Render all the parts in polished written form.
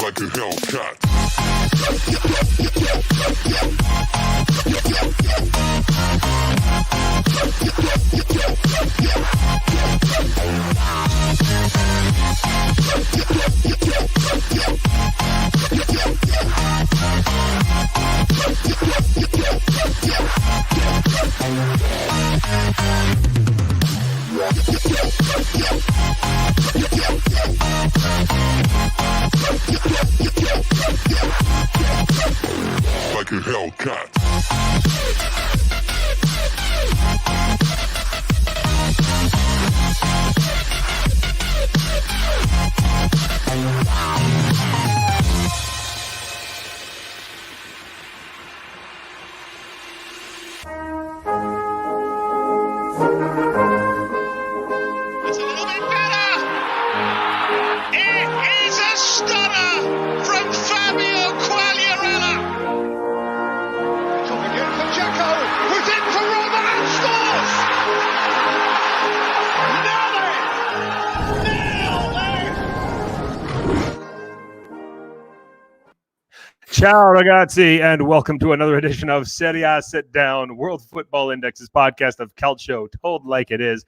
like a Hellcat. Like a Hellcat. That's a little bit better. It is a stunner from Fabio Quagliarella. It's off again for Dzeko, who's in for Roma and scores. Ciao ragazzi, and welcome to another edition of Serie A Sitdown, World Football Index's podcast of Calcio told like it is.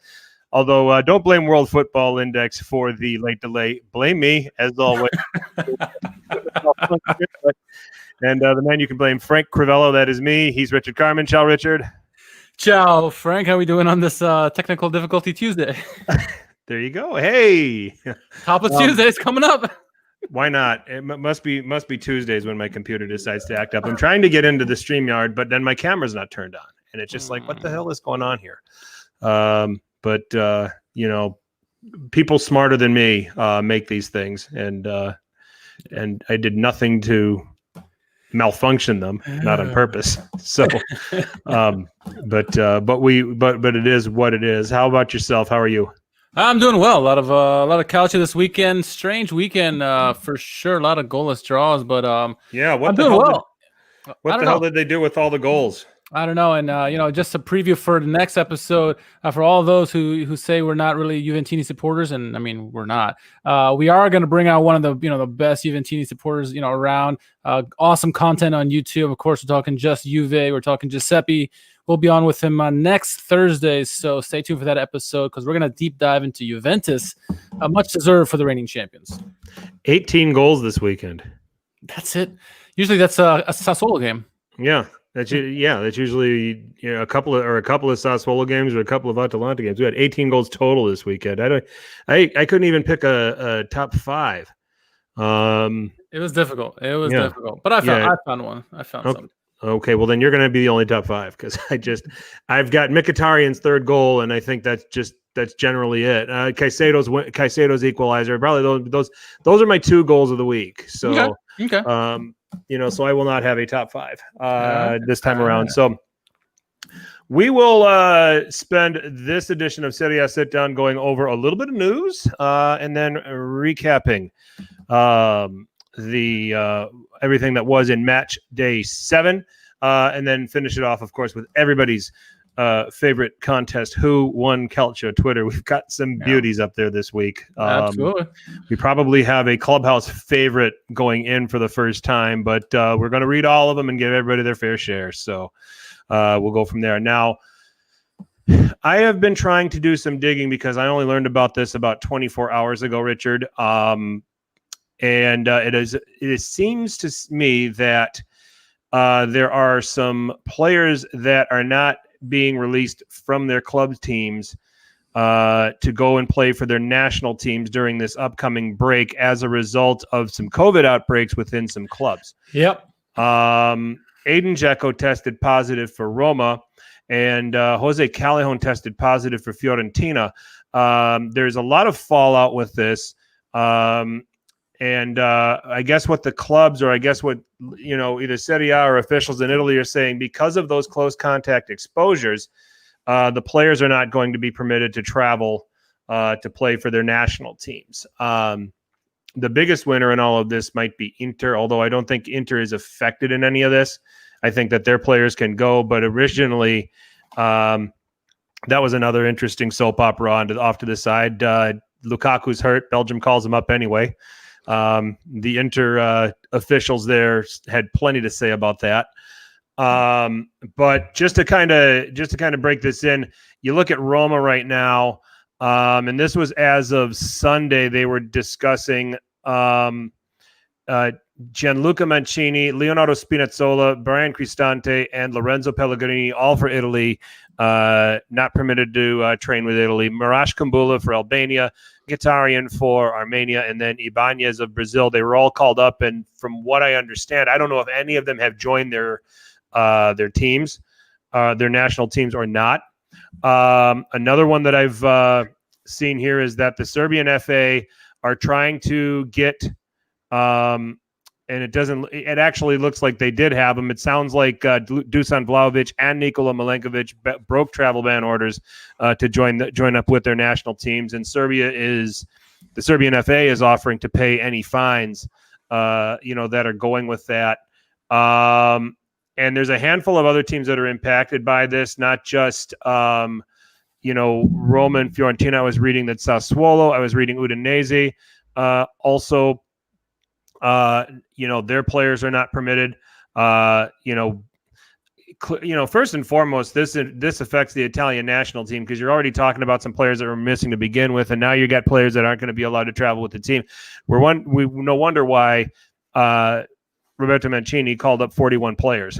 Although, don't blame World Football Index for the late delay. Blame me, as always. And the man you can blame, Frank Crivello, that is me. He's Richard Carmen. Ciao, Richard. Ciao, Frank. How are we doing on this technical difficulty Tuesday? There you go. Hey. Top of Tuesday's coming up. Why not? It must be Tuesdays when my computer decides to act up. I'm trying to get into the StreamYard, but then my camera's not turned on. And it's just like, what the hell is going on here? But you know, people smarter than me make these things, and I did nothing to malfunction them, not on purpose. So, but it is what it is. How about yourself? How are you? I'm doing well. A lot of Calcio this weekend. Strange weekend for sure. A lot of goalless draws, but yeah. What I'm the doing hell well. What the hell did they do with all the goals? I don't know. And just a preview for the next episode for all those who say we're not really Juventini supporters, and I mean we're not. We are going to bring out one of the the best Juventini supporters around. Awesome content on YouTube. Of course, we're talking just Juve. We're talking Giuseppe. We'll be on with him next Thursday, so stay tuned for that episode because we're going to deep dive into Juventus, much deserved for the reigning champions. 18 goals this weekend. That's it. Usually that's a Sassuolo game. Yeah. That's usually a couple of Sassuolo games or a couple of Atalanta games. We had 18 goals total this weekend. I couldn't even pick a top five. It was difficult. Difficult, but I found one. I found something. Okay, well then you're going to be the only top five because I've got Mkhitaryan's third goal, and I think that's generally it. Caicedo's equalizer. Probably those are my two goals of the week. So okay. So I will not have a top five this time around. So we will spend this edition of Serie A Sit Down going over a little bit of news and then recapping the everything that was in match day 7, and then finish it off, of course, with everybody's favorite contest, Who Won Calcio Twitter. We've got some beauties up there this week. Absolutely. We probably have a clubhouse favorite going in for the first time, but we're going to read all of them and give everybody their fair share. So we'll go from there. Now, I have been trying to do some digging because I only learned about this about 24 hours ago, Richard. And it seems to me that there are some players that are not being released from their club teams to go and play for their national teams during this upcoming break as a result of some COVID outbreaks within some clubs. Yep. Edin Dzeko tested positive for Roma, and Jose Callejon tested positive for Fiorentina. There's a lot of fallout with this. And I guess what the clubs, or I guess what, either Serie A or officials in Italy are saying, because of those close contact exposures, the players are not going to be permitted to travel to play for their national teams. The biggest winner in all of this might be Inter, although I don't think Inter is affected in any of this. I think that their players can go, but originally that was another interesting soap opera off to the side. Lukaku's hurt. Belgium calls him up anyway. The Inter officials there had plenty to say about that. But just to kind of break this in, you look at Roma right now, and this was as of Sunday. They were discussing Gianluca Mancini, Leonardo Spinazzola, Brian Cristante, and Lorenzo Pellegrini, all for Italy, not permitted to train with Italy. Marash Kumbula for Albania, Mkhitaryan for Armenia, and then Ibanez of Brazil. They were all called up, and from what I understand, I don't know if any of them have joined their teams, their national teams or not. Another one that I've seen here is that the Serbian FA are trying to get and it actually looks like they did have them. It sounds like Dusan Vlahovic and Nikola Milenkovic broke travel ban orders to join up with their national teams. And the Serbian FA is offering to pay any fines, that are going with that. And there's a handful of other teams that are impacted by this, not just, Roma and Fiorentina. I was reading that Sassuolo, I was reading Udinese, also. Their players are not permitted. First and foremost, this affects the Italian national team because you're already talking about some players that were missing to begin with, and now you got players that aren't going to be allowed to travel with the team. We no wonder why Roberto Mancini called up 41 players.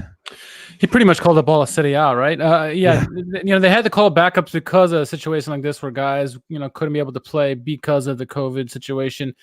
He pretty much called up all of Serie A, right? They had to call backups because of a situation like this where guys, couldn't be able to play because of the COVID situation.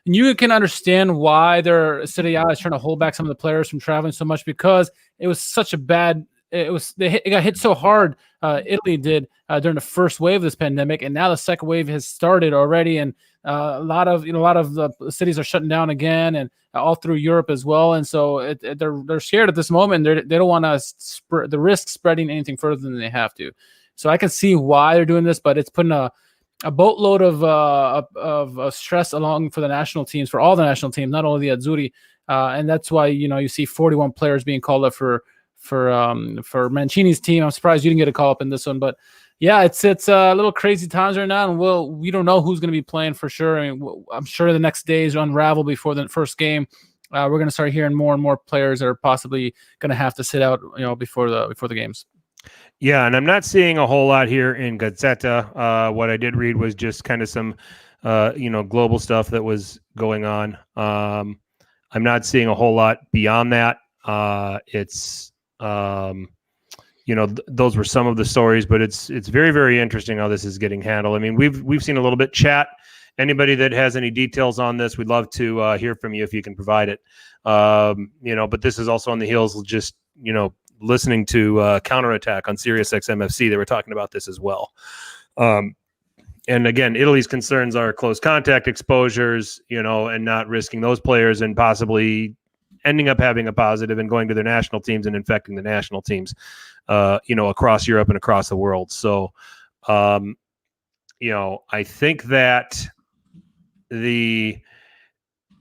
You can understand why their Serie A is trying to hold back some of the players from traveling so much because it was such a bad. It got hit so hard. Italy did during the first wave of this pandemic, and now the second wave has started already, and a lot of the cities are shutting down again, and all through Europe as well. And so they're scared at this moment. They don't want to the risk spreading anything further than they have to. So I can see why they're doing this, but it's putting a boatload of stress along for the national teams, for all the national teams, not only the Azzurri, and that's why you see 41 players being called up for Mancini's team. I'm surprised you didn't get a call up in this one, but yeah, it's a little crazy times right now, and we don't know who's going to be playing for sure. I mean, I'm sure the next days unravel before the first game. We're going to start hearing more and more players that are possibly going to have to sit out, before the games. Yeah, and I'm not seeing a whole lot here in Gazzetta. What I did read was just kind of some, global stuff that was going on. I'm not seeing a whole lot beyond that. Those were some of the stories, but it's very, very interesting how this is getting handled. I mean, we've seen a little bit. Chat. Anybody that has any details on this, we'd love to hear from you if you can provide it. But this is also on the heels of just listening to Counterattack on Sirius XMFC. They were talking about this as well. And again, Italy's concerns are close contact exposures, and not risking those players and possibly ending up having a positive and going to their national teams and infecting the national teams, across Europe and across the world. So, I think that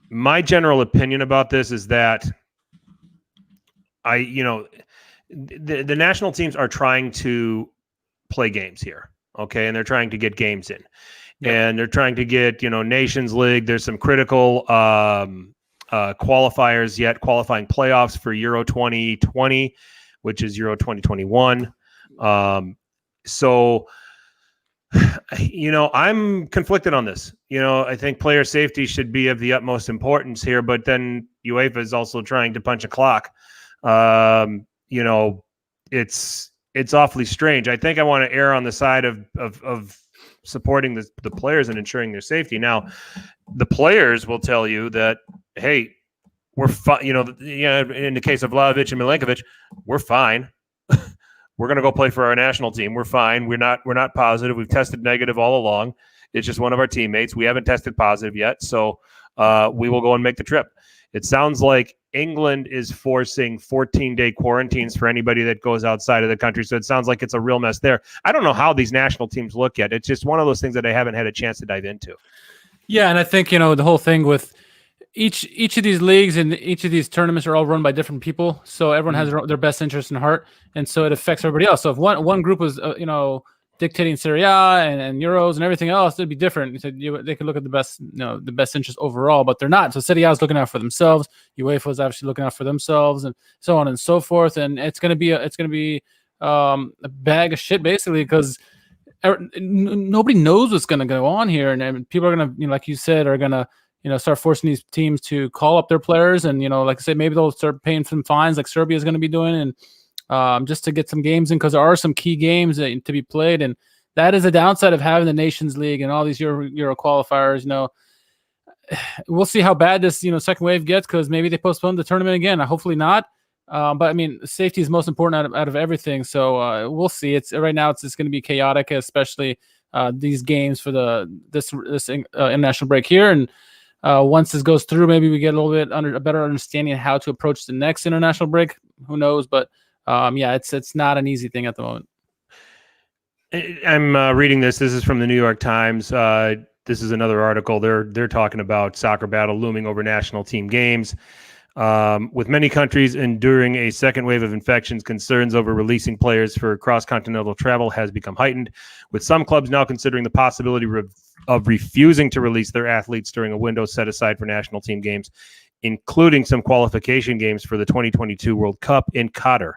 my general opinion about this is that the national teams are trying to play games here. Okay. And they're trying to get games in, and they're trying to get, Nations League. There's some critical, qualifiers yet, qualifying playoffs for Euro 2020, which is Euro 2021. So, I'm conflicted on this. I think player safety should be of the utmost importance here, but then UEFA is also trying to punch a clock. It's awfully strange. I think I want to err on the side of supporting the players and ensuring their safety. Now, the players will tell you that, hey, we're fine. In the case of Vlahovic and Milenkovic, we're fine. We're going to go play for our national team. We're fine. We're not positive. We've tested negative all along. It's just one of our teammates. We haven't tested positive yet, so we will go and make the trip. It sounds like England is forcing 14-day quarantines for anybody that goes outside of the country. So it sounds like it's a real mess there. I don't know how these national teams look at it. It's just one of those things that I haven't had a chance to dive into. Yeah, and I think, the whole thing with each of these leagues and each of these tournaments are all run by different people. So everyone has their best interest in heart. And so it affects everybody else. So if one group was, dictating Serie A and Euros and everything else, it'd be different. They could look at the best interest overall, but they're not. So Serie A is looking out for themselves. UEFA is obviously looking out for themselves, and so on and so forth. And it's going to be a bag of shit basically, because nobody knows what's going to go on here, and people are going to, like you said, are going to start forcing these teams to call up their players, and like I said, maybe they'll start paying some fines, like Serbia is going to be doing, and just to get some games in, because there are some key games to be played, and that is a downside of having the Nations League and all these Euro qualifiers. We'll see how bad this second wave gets, because maybe they postpone the tournament again. Hopefully not. But I mean, safety is most important out of everything. So we'll see. It's right now. It's going to be chaotic, especially these games for this international break here. And once this goes through, maybe we get a little bit a better understanding of how to approach the next international break. Who knows? But yeah, it's not an easy thing at the moment. I'm reading this. This is from the New York Times. This is another article. They're talking about soccer battle looming over national team games. With many countries enduring a second wave of infections, concerns over releasing players for cross-continental travel has become heightened, with some clubs now considering the possibility of refusing to release their athletes during a window set aside for national team games, including some qualification games for the 2022 World Cup in Qatar.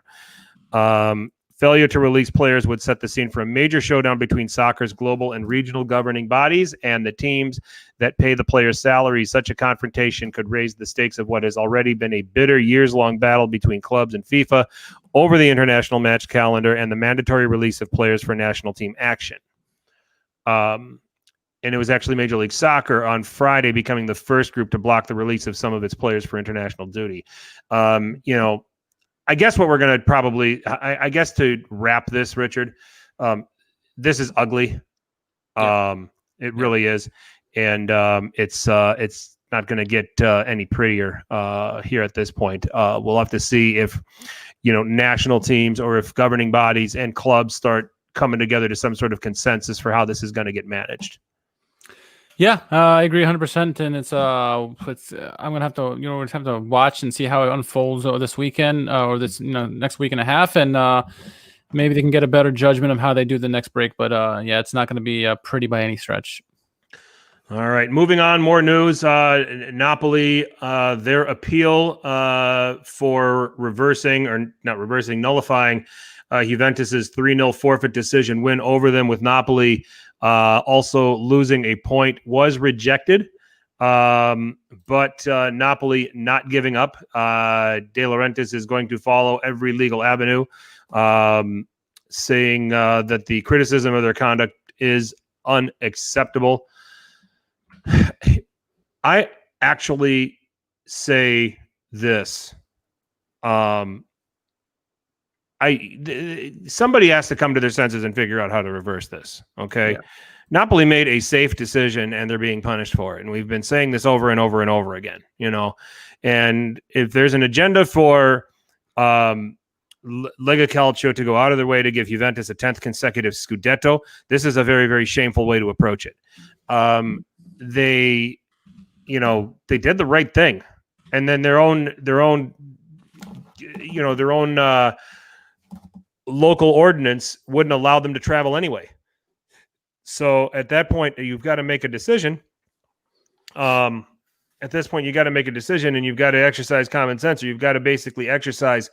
Failure to release players would set the scene for a major showdown between soccer's global and regional governing bodies and the teams that pay the players' salaries. Such a confrontation could raise the stakes of what has already been a bitter years-long battle between clubs and FIFA over the international match calendar and the mandatory release of players for national team action. And it was actually Major League Soccer on Friday becoming the first group to block the release of some of its players for international duty. I guess what we're going to probably, I guess to wrap this, Richard, this is ugly. It really is. And it's not going to get any prettier here at this point. We'll have to see if, national teams or if governing bodies and clubs start coming together to some sort of consensus for how this is going to get managed. Yeah, I agree 100%, and it's I'm gonna have to we're have to watch and see how it unfolds this weekend or this next week and a half, and maybe they can get a better judgment of how they do the next break. But yeah, it's not going to be pretty by any stretch. All right, moving on. More news. Napoli, their appeal for nullifying Juventus's 3-0 forfeit decision win over them, with Napoli also losing a point, was rejected. But Napoli not giving up. De Laurentiis is going to follow every legal avenue, saying that the criticism of their conduct is unacceptable. I actually say this. Somebody has to come to their senses and figure out how to reverse this. Okay. Yeah. Napoli made a safe decision and they're being punished for it. And we've been saying this over and over and over again, and if there's an agenda for Lega Calcio to go out of their way to give Juventus a 10th consecutive Scudetto, this is a very, very shameful way to approach it. They did the right thing. And then their own local ordinance wouldn't allow them to travel anyway. So at that point, you've got to make a decision. At this point, you got to make a decision, and you've got to exercise common sense, or you've got to basically exercise,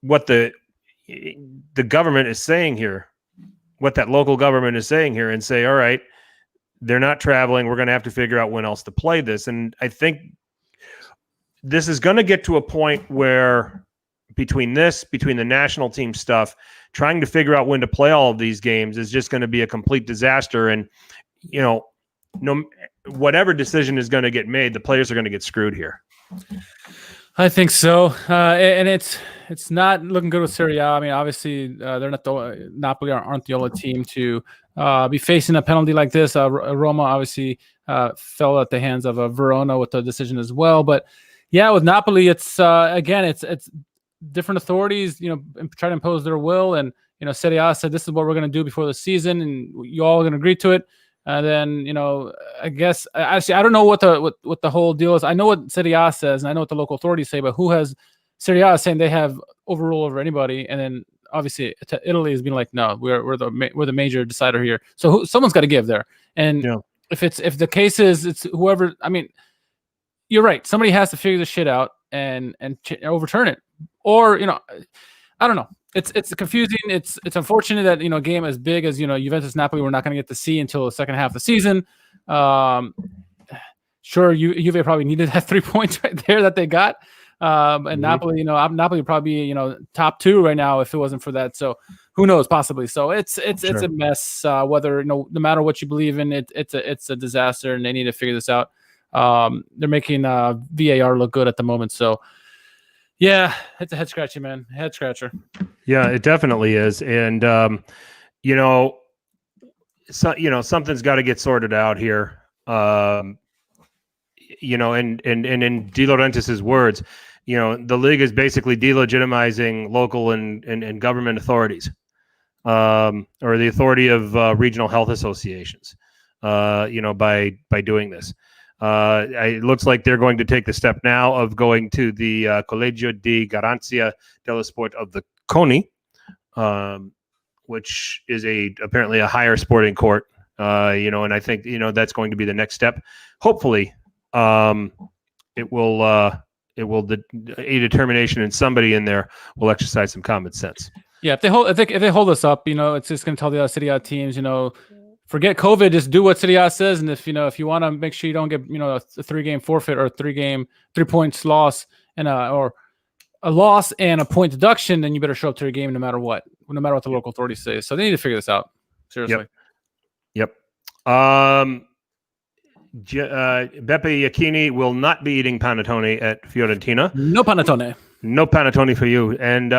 what the government is saying here, what that local government is saying here, and say, all right, they're not traveling. We're going to have to figure out when else to play this. And I think this is going to get to a point where between the national team stuff, trying to figure out when to play all of these games is just going to be a complete disaster. And, whatever decision is going to get made, the players are going to get screwed here. I think so. And it's not looking good with Serie A. I mean, obviously, they're not Napoli aren't the only team to be facing a penalty like this. Roma obviously fell at the hands of Verona with the decision as well. But yeah, with Napoli, it's again, it's different authorities, try to impose their will. And, Serie A said, this is what we're going to do before the season, and you all are going to agree to it. And then, I guess, actually, I don't know what the whole deal is. I know what Serie A says, and I know what the local authorities say, but who has Serie A saying they have overrule over anybody? And then obviously Italy has been like, no, we're the major decider here. So someone's got to give there. And if the case is it's whoever, I mean, you're right. Somebody has to figure this shit out and overturn it. Or, I don't know. It's confusing. It's unfortunate that, a game as big as, Juventus Napoli, we're not going to get to see until the second half of the season. Sure, Juve probably needed that 3 points right there that they got. And Napoli, Napoli would probably be, top 2 right now if it wasn't for that. So who knows, possibly. So it's a mess. Whether, no matter what you believe in, it's a disaster, and they need to figure this out. They're making VAR look good at the moment. So yeah, it's a head scratcher, man. Head scratcher. Yeah, it definitely is. And, something's got to get sorted out here. And in De Laurentiis's words, the league is basically delegitimizing local and government authorities, or the authority of regional health associations, by doing this. It looks like they're going to take the step now of going to the Collegio di Garanzia dello Sport of the CONI, which is apparently a higher sporting court, and I think, that's going to be the next step. Hopefully, it will a determination, and somebody in there will exercise some common sense. Yeah, if they hold us up, it's just going to tell the other Serie A teams, forget COVID, just do what Serie A says, and if you want to make sure you don't get a 3-game forfeit or a 3 points loss and or a loss and a point deduction, then you better show up to your game no matter what the local authorities say. So they need to figure this out. Seriously. Yep. Beppe Iacchini will not be eating panettone at Fiorentina. No panettone for you. And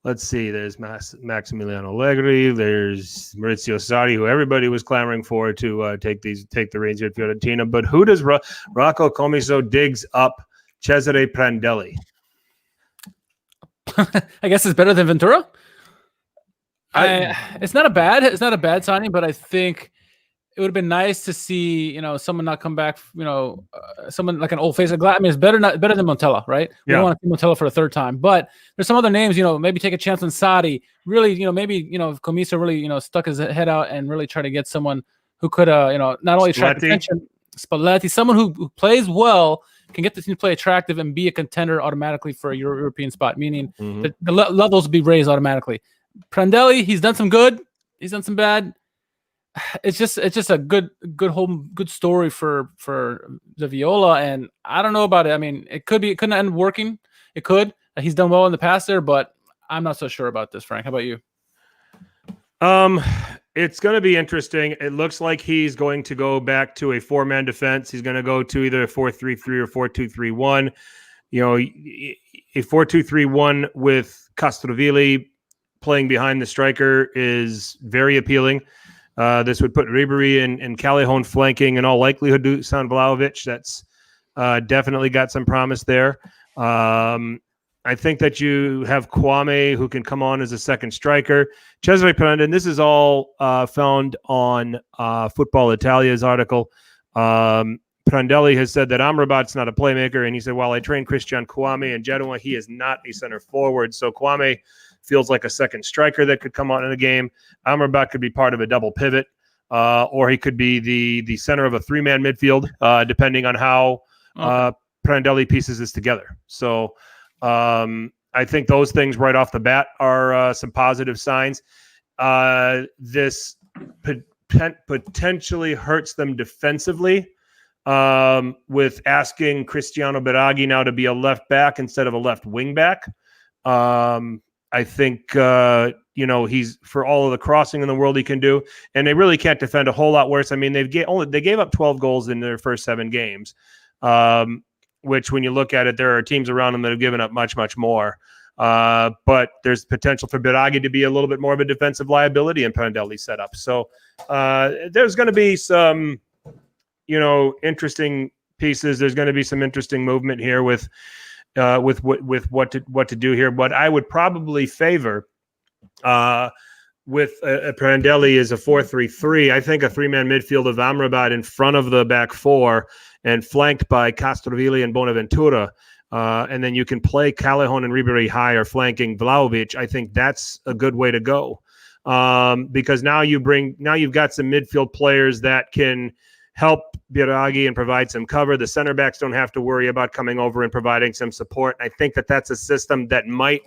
let's see, there's Maximiliano Allegri, there's Maurizio Sarri, who everybody was clamoring for to take the reins here at Fiorentina. But who does Rocco Comiso digs up? Cesare Prandelli. I guess it's better than Ventura. It's not a bad signing, but I think it would have been nice to see, someone not come back, someone like an old face. I mean, it's better than Montella, right? We don't want to see Montella for the third time, but there's some other names, maybe take a chance on Sarri. Really, maybe, Comiso really, stuck his head out and really try to get someone who could, not only attract attention, Spalletti, someone who plays well, can get the team to play attractive and be a contender automatically for a European spot, meaning the levels will be raised automatically. Prandelli, he's done some good, he's done some bad. It's just a good story for the Viola, and I don't know about it. I mean, it couldn't end working. It could. He's done well in the past there, but I'm not so sure about this, Frank. How about you? It's going to be interesting. It looks like he's going to go back to a 4-man defense. He's going to go to either a 4-3-3 or 4-2-3-1. A 4-2-3-1 with Castrovilli playing behind the striker is very appealing. This would put Ribery and Callejon flanking in all likelihood Dusan Vlahovic. That's definitely got some promise there. I think that you have Kwame, who can come on as a second striker. Cesare Prandelli, and this is all found on Football Italia's article. Prandelli has said that Amrabat's not a playmaker, and he said, while I trained Christian Kwame in Genoa, he is not a center forward. So Kwame feels like a second striker that could come on in the game. Amrabat could be part of a double pivot, or he could be the center of a 3-man midfield, depending on how Prandelli pieces this together. So I think those things right off the bat are some positive signs. This potentially hurts them defensively, with asking Cristiano Biraghi now to be a left back instead of a left wing back. I think, he's, for all of the crossing in the world he can do, and they really can't defend a whole lot worse. I mean, they gave up 12 goals in their first 7 games, which when you look at it, there are teams around them that have given up much, much more. But there's potential for Biraghi to be a little bit more of a defensive liability in Prandelli's setup. So there's going to be some, interesting pieces. There's going to be some interesting movement here with what to do here. But I would probably favor with Prandelli is a 4-3-3. I think a 3-man midfield of Amrabat in front of the back 4 and flanked by Castrovilli and Bonaventura and then you can play Callejon and Ribéry high or flanking Vlahovic, I think that's a good way to go. Because now you've got some midfield players that can help Biraghi and provide some cover. The center backs don't have to worry about coming over and providing some support. I think that's a system that might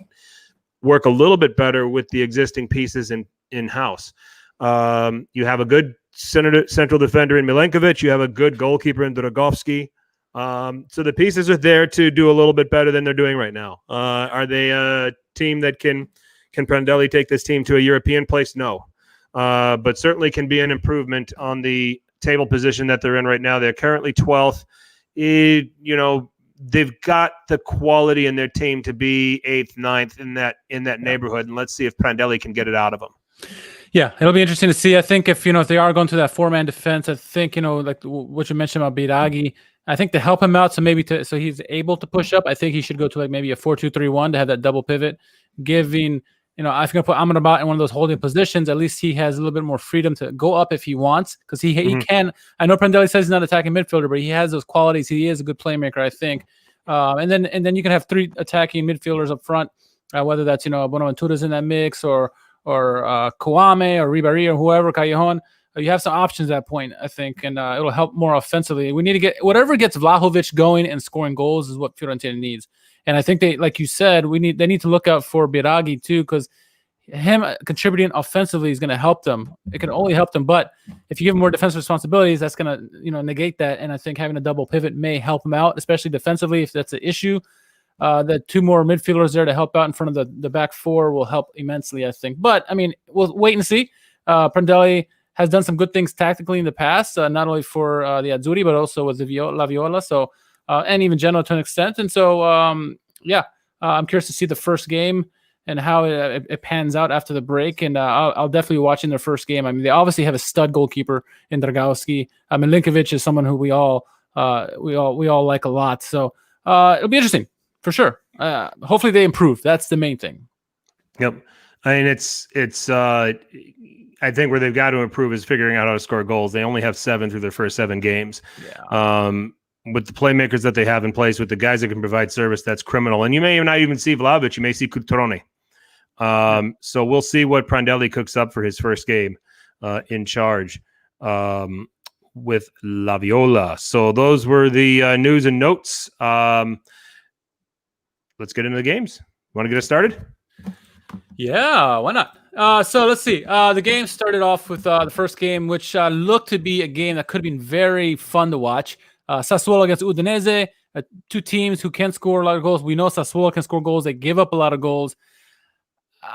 work a little bit better with the existing pieces in-house. You have a good central defender in Milenkovic. You have a good goalkeeper in Drogovski. So the pieces are there to do a little bit better than they're doing right now. Are they a team that can Prandelli take this team to a European place? No. But certainly can be an improvement on the table position that they're in right now. They're currently 12th. They've got the quality in their team to be 8th, 9th in that neighborhood. And let's see if Prandelli can get it out of them. Yeah, it'll be interesting to see. I think if they are going to that 4-man defense, I think, like what you mentioned about Biraghi, I think to help him out, so he's able to push up, I think he should go to like maybe a 4-2-3-1 to have that double pivot, giving, if you're going to put Amrabat in one of those holding positions, at least he has a little bit more freedom to go up if he wants, because he can. I know Prandelli says he's not an attacking midfielder, but he has those qualities. He is a good playmaker, I think. And then you can have 3 attacking midfielders up front, whether that's Bonaventura's in that mix or Kouame or Ribéry or whoever, Callejon. You have some options at that point, I think, and it'll help more offensively. We need to get whatever gets Vlahovic going and scoring goals is what Fiorentina needs. And I think they, like you said, they need to look out for Biraghi too, because him contributing offensively is going to help them. It can only help them, but if you give him more defensive responsibilities, that's going to negate that. And I think having a double pivot may help him out, especially defensively if that's an issue. The 2 more midfielders there to help out in front of the back 4 will help immensely, I think. But I mean, we'll wait and see. Prandelli has done some good things tactically in the past, not only for the Azzurri, but also with La Viola. So, and even Genoa to an extent. And so, I'm curious to see the first game and how it pans out after the break. And I'll definitely be watching their first game. I mean, they obviously have a stud goalkeeper in Dragowski. Milinkovic is someone who we all like a lot. So it'll be interesting for sure. Hopefully they improve. That's the main thing. Yep. I mean, it's I think where they've got to improve is figuring out how to score goals. They only have 7 through their first 7 games. Yeah. With the playmakers that they have in place, with the guys that can provide service, that's criminal. And you may not even see Vlahovic. You may see Cutrone. So we'll see what Prandelli cooks up for his first game in charge with La Viola. So those were the news and notes. Let's get into the games. Want to get us started? Yeah, why not? So let's see. The game started off with the first game, which looked to be a game that could have been very fun to watch. Sassuolo against Udinese, 2 teams who can score a lot of goals. We know Sassuolo can score goals. They give up a lot of goals.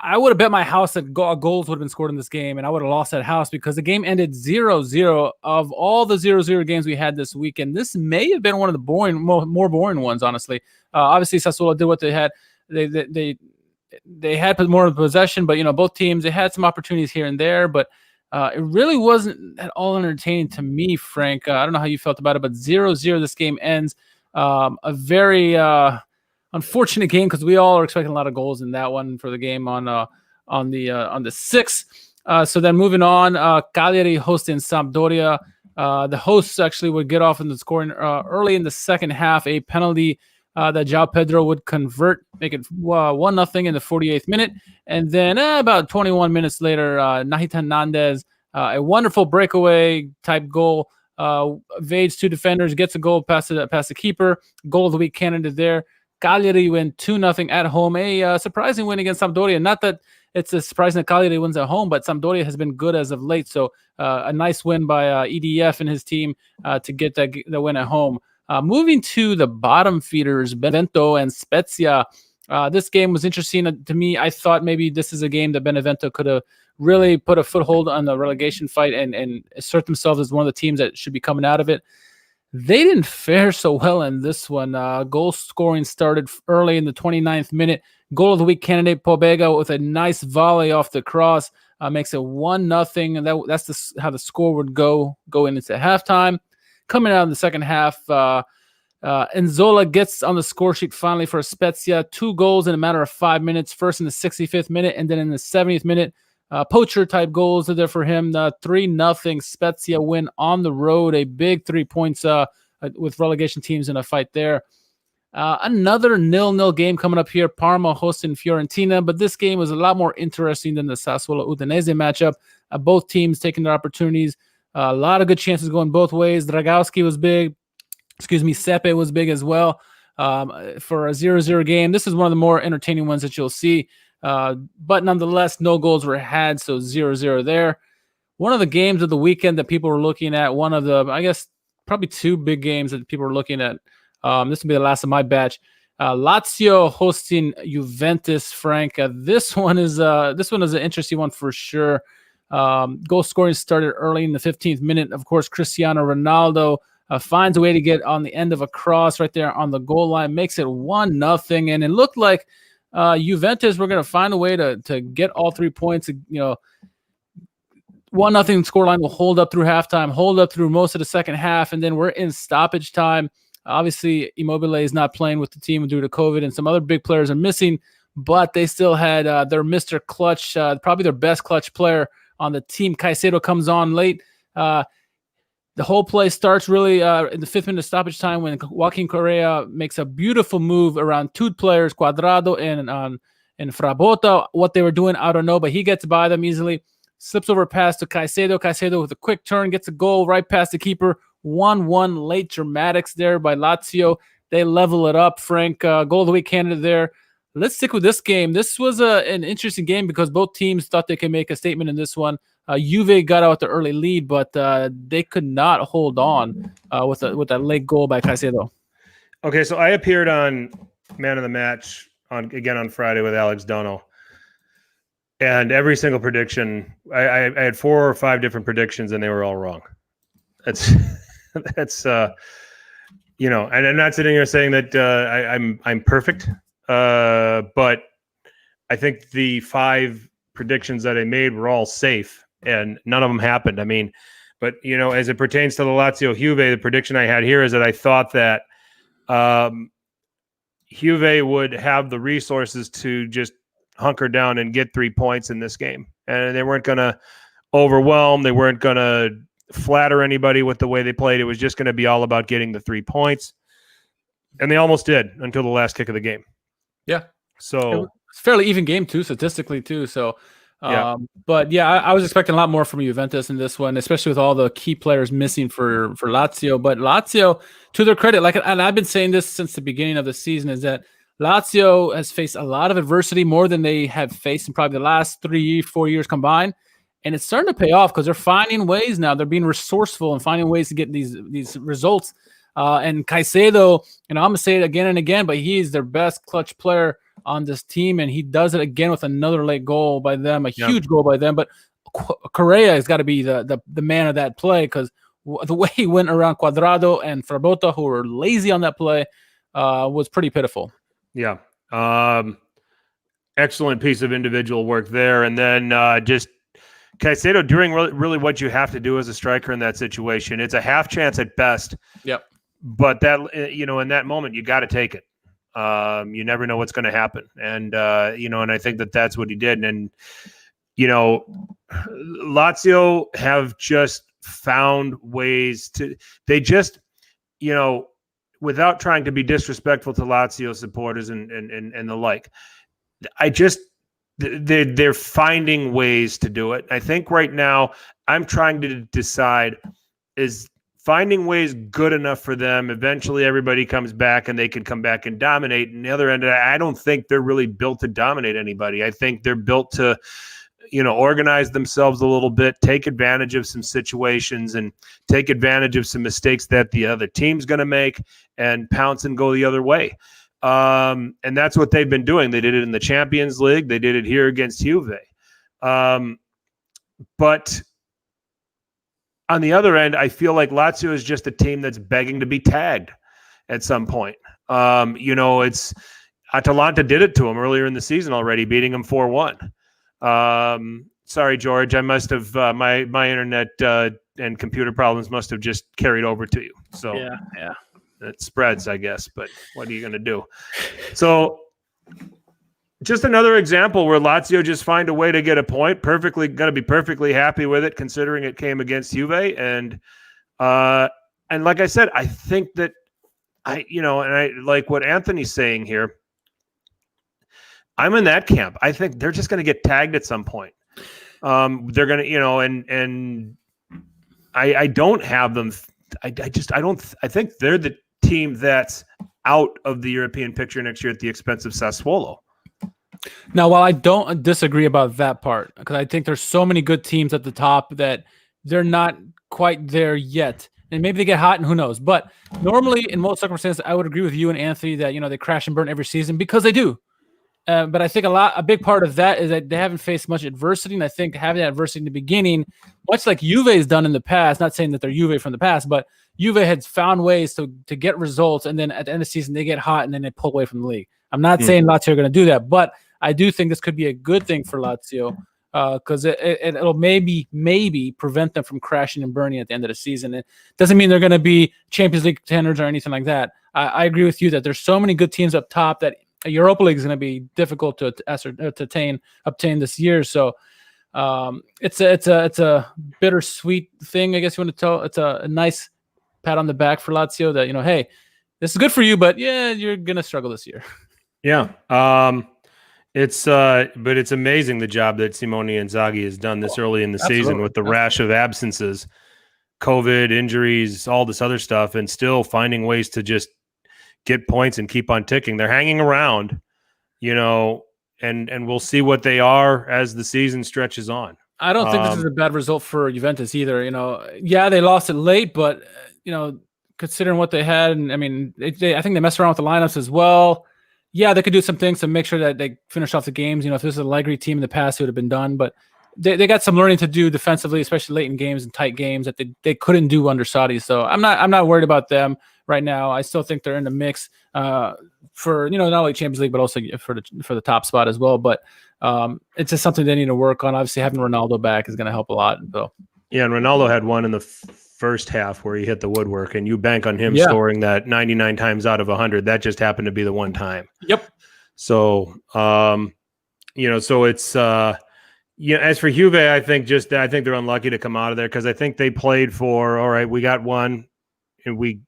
I would have bet my house that goals would have been scored in this game, and I would have lost that house because the game ended 0-0. Of all the 0-0 games we had this weekend, this may have been one of the more boring ones, honestly. Obviously, Sassuolo did what they had. They had more of the possession, but both teams, they had some opportunities here and there, but it really wasn't at all entertaining to me, Frank. I don't know how you felt about it, but 0-0 this game ends. A very unfortunate game because we all are expecting a lot of goals in that one for the game on the 6th. So then moving on, Cagliari hosting Sampdoria. The hosts actually would get off in the scoring early in the second half. A penalty that João Pedro would convert, make it 1-0 in the 48th minute. And then about 21 minutes later, Nahitan Nandez, a wonderful breakaway type goal, evades 2 defenders, gets a goal past the keeper. Goal of the week candidate there. Cagliari win 2-0 at home. A surprising win against Sampdoria. Not that it's a surprising that Cagliari wins at home, but Sampdoria has been good as of late. So a nice win by EDF and his team to get the win at home. Moving to the bottom feeders, Benevento and Spezia. This game was interesting to me. I thought maybe this is a game that Benevento could have really put a foothold on the relegation fight and assert themselves as one of the teams that should be coming out of it. They didn't fare so well in this one. Goal scoring started early in the 29th minute. Goal of the week candidate Pobega with a nice volley off the cross makes it 1-0, and that's how the score would go into halftime. Coming out in the second half, Nzola gets on the score sheet finally for Spezia. 2 goals in a matter of 5 minutes. First in the 65th minute, and then in the 70th minute, poacher-type goals are there for him. 3-0 Spezia win on the road. A big 3 points with relegation teams in a fight there. Another 0-0 game coming up here. Parma hosting Fiorentina, but this game was a lot more interesting than the Sassuolo-Udinese matchup. Both teams taking their opportunities. A lot of good chances going both ways. Dragowski was big. Sepe was big as well. For a 0-0 game, this is one of the more entertaining ones that you'll see. But nonetheless, no goals were had, so 0-0 there. One of the games of the weekend that people were looking at, one of the, I guess, probably two big games that people were looking at. This will be the last of my batch. Lazio hosting Juventus, Frank. This one is an interesting one for sure. Goal scoring started early in the 15th minute. Of course, Cristiano Ronaldo finds a way to get on the end of a cross right there on the goal line, makes it 1-0, and it looked like Juventus were going to find a way to get all 3 points. 1-0 scoreline will hold up through halftime, hold up through most of the second half, and then we're in stoppage time. Obviously, Immobile is not playing with the team due to COVID, and some other big players are missing, but they still had their Mr. Clutch, probably their best clutch player on the team. Caicedo comes on late. The whole play starts really in the 5th minute stoppage time when Joaquin Correa makes a beautiful move around two players, Cuadrado and Frabotta. What they were doing, I don't know, but he gets by them easily. Slips over pass to Caicedo. Caicedo with a quick turn gets a goal right past the keeper. 1-1 late dramatics there by Lazio. They level it up. Frank, goal of the week candidate there. Let's stick with this game. This was an interesting game because both teams thought they could make a statement in this one. Juve got out the early lead, but they could not hold on with that late goal by Caicedo. Okay, so I appeared on Man of the Match on Friday with Alex Dono. And every single prediction, I had 4 or 5 different predictions, and they were all wrong. That's and I'm not sitting here saying that I'm perfect, but I think the 5 predictions that I made were all safe, and none of them happened. I mean, but as it pertains to the Lazio Juve, the prediction I had here is that I thought that Juve would have the resources to just hunker down and get 3 points in this game, and they weren't going to overwhelm. They weren't going to flatter anybody with the way they played. It was just going to be all about getting the 3 points, and they almost did until the last kick of the game. Yeah, so it's a fairly even game too, statistically too. So, but yeah, I was expecting a lot more from Juventus in this one, especially with all the key players missing for Lazio. But Lazio, to their credit, and I've been saying this since the beginning of the season, is that Lazio has faced a lot of adversity, more than they have faced in probably the last 3-4 years combined. And it's starting to pay off because they're finding ways now. They're being resourceful and finding ways to get these results. And Caicedo, I'm going to say it again and again, but he is their best clutch player on this team, and he does it again with another late goal by them, huge goal by them. But Correa has got to be the man of that play because the way he went around Cuadrado and Frabotta, who were lazy on that play, was pretty pitiful. Yeah. Excellent piece of individual work there. And then just Caicedo doing really what you have to do as a striker in that situation. It's a half chance at best. Yep. But that, in that moment, you got to take it. You never know what's going to happen. And, and I think that's what he did. And, Lazio have just found ways they just, without trying to be disrespectful to Lazio supporters and the like, they're finding ways to do it. I think right now I'm trying to decide, is finding ways good enough for them? Eventually everybody comes back and they can come back and dominate. And the other end, I don't think they're really built to dominate anybody. I think they're built to, organize themselves a little bit, take advantage of some situations and take advantage of some mistakes that the other team's going to make and pounce and go the other way. And that's what they've been doing. They did it in the Champions League. They did it here against Juve. But on the other end, I feel like Lazio is just a team that's begging to be tagged at some point. It's Atalanta did it to them earlier in the season already, beating them 4-1. Sorry, George, I must have my internet and computer problems must have just carried over to you. So yeah. It spreads, I guess, but what are you going to do? So just another example where Lazio just find a way to get a point, going to be perfectly happy with it, considering it came against Juve. And like I said, I think that I like what Anthony's saying here. I'm in that camp. I think they're just going to get tagged at some point. They're going to, and I don't have them. I think they're the team that's out of the European picture next year at the expense of Sassuolo. Now, while I don't disagree about that part, because I think there's so many good teams at the top that they're not quite there yet. And maybe they get hot and who knows. But normally, in most circumstances, I would agree with you and Anthony that, they crash and burn every season because they do. But I think a big part of that is that they haven't faced much adversity. And I think having that adversity in the beginning, much like Juve has done in the past, not saying that they're Juve from the past, but Juve has found ways to get results. And then at the end of the season, they get hot and then they pull away from the league. I'm not saying Lazio are going to do that, but I do think this could be a good thing for Lazio because it'll maybe prevent them from crashing and burning at the end of the season. It doesn't mean they're going to be Champions League contenders or anything like that. I agree with you that there's so many good teams up top that Europa League is going to be difficult to obtain this year. So it's a bittersweet thing, I guess you want to tell. It's a nice pat on the back for Lazio that, hey, this is good for you, but yeah, you're going to struggle this year. Yeah. But it's amazing the job that Simone Inzaghi has done this early in the season with the rash of absences, COVID, injuries, all this other stuff, and still finding ways to just get points and keep on ticking. They're hanging around, and we'll see what they are as the season stretches on. I don't think this is a bad result for Juventus either. Yeah, they lost it late, but considering what they had, and I mean, I think they messed around with the lineups as well. Yeah, they could do some things to make sure that they finish off the games. If this is a Allegri team in the past, it would have been done. But they got some learning to do defensively, especially late in games and tight games that they couldn't do under Sarri. So I'm not worried about them right now. I still think they're in the mix for not only Champions League but also for the top spot as well. But it's just something they need to work on. Obviously, having Ronaldo back is going to help a lot. So yeah, and Ronaldo had one in the first half where he hit the woodwork, and you bank on him scoring that 99 times out of 100. That just happened to be the one time. Yep. So so it's as for Juve, I think they're unlucky to come out of there because I think they played for, all right, we got one, and if we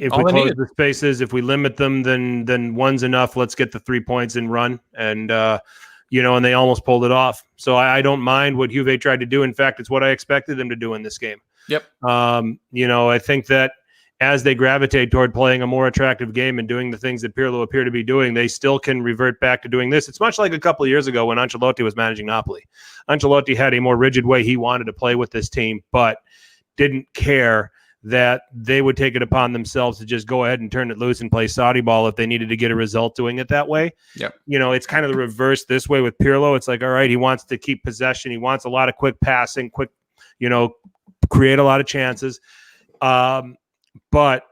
close the spaces, if we limit them, then one's enough. Let's get the 3 points and run. And and they almost pulled it off. So I don't mind what Juve tried to do. In fact, it's what I expected them to do in this game. Yep. I think that as they gravitate toward playing a more attractive game and doing the things that Pirlo appear to be doing, they still can revert back to doing this. It's much like a couple of years ago when Ancelotti was managing Napoli. Ancelotti had a more rigid way he wanted to play with this team, but didn't care that they would take it upon themselves to just go ahead and turn it loose and play Saudi ball if they needed to get a result doing it that way. Yep. It's kind of the reverse this way with Pirlo. It's like, all right, he wants to keep possession. He wants a lot of quick passing, create a lot of chances. But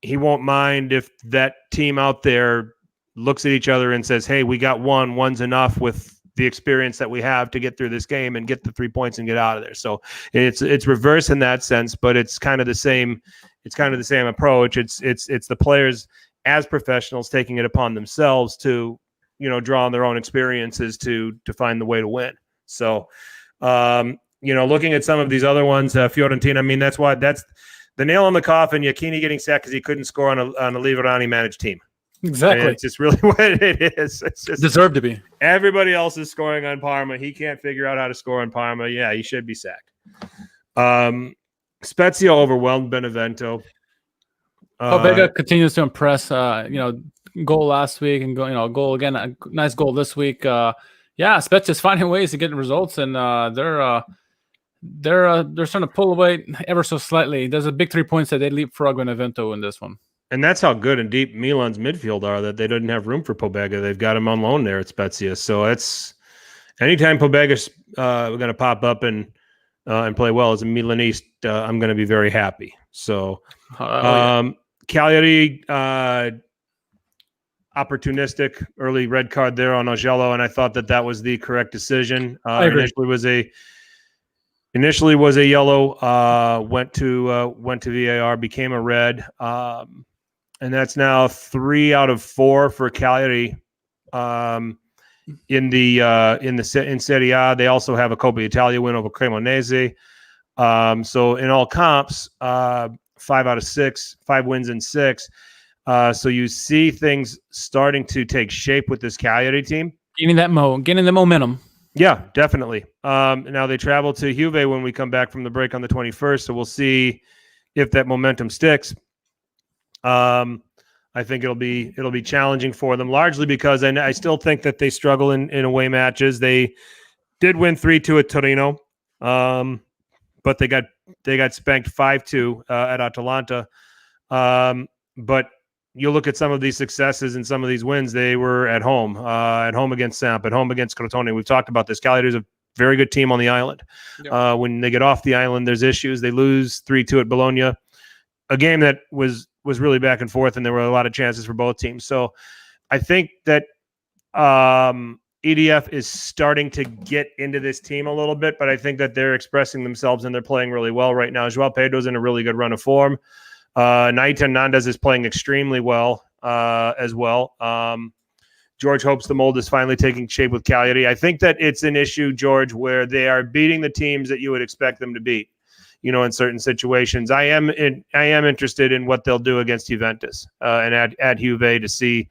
he won't mind if that team out there looks at each other and says, hey, we got one's enough with the experience that we have to get through this game and get the 3 points and get out of there. So it's reverse in that sense, but it's kind of the same. It's kind of the same approach. It's the players as professionals taking it upon themselves to, draw on their own experiences to find the way to win. So, looking at some of these other ones, Fiorentina, I mean, that's the nail on the coffin. Chiellini getting sacked because he couldn't score on a Liverani managed team. Exactly. And it's just really what it is. It's just deserved to be. Everybody else is scoring on Parma. He can't figure out how to score on Parma. Yeah, he should be sacked. Spezia overwhelmed Benevento. Pobega continues to impress. Goal last week and goal again. A nice goal this week. Spezia's finding ways to get results, and they're starting to pull away ever so slightly. There's a big 3 points that they leapfrog Benevento in this one. And that's how good and deep Milan's midfield are, that they didn't have room for Pobega. They've got him on loan there at Spezia. So it's anytime Pobega's going to pop up and play well as a Milanese, I'm going to be very happy. So Cagliari, opportunistic early red card there on Ogello, and I thought that was the correct decision. Initially was a yellow, went to VAR, became a red. And that's now 3 out of 4 for Cagliari in Serie A. They also have a Coppa Italia win over Cremonese. So in all comps, 5 out of 6, 5 wins in 6. So you see things starting to take shape with this Cagliari team. Getting the momentum. Yeah, definitely. Now they travel to Juve when we come back from the break on the 21st, so we'll see if that momentum sticks. I think it'll be challenging for them, largely because I still think that they struggle in away matches. They did win 3-2 at Torino, but they got spanked 5-2 at Atalanta. But you look at some of these successes and some of these wins, they were at home against Samp, at home against Crotone. We've talked about this. Cagliari is a very good team on the island. Yep. When they get off the island, there's issues. They lose 3-2 at Bologna, a game that was really back and forth, and there were a lot of chances for both teams. So I think that EDF is starting to get into this team a little bit, but I think that they're expressing themselves and they're playing really well right now. João Pedro's in a really good run of form. Naita Hernandez is playing extremely well as well. George hopes the mold is finally taking shape with Cagliari. I think that it's an issue, George, where they are beating the teams that you would expect them to beat, in certain situations. I am interested in what they'll do against Juventus and at Juve to see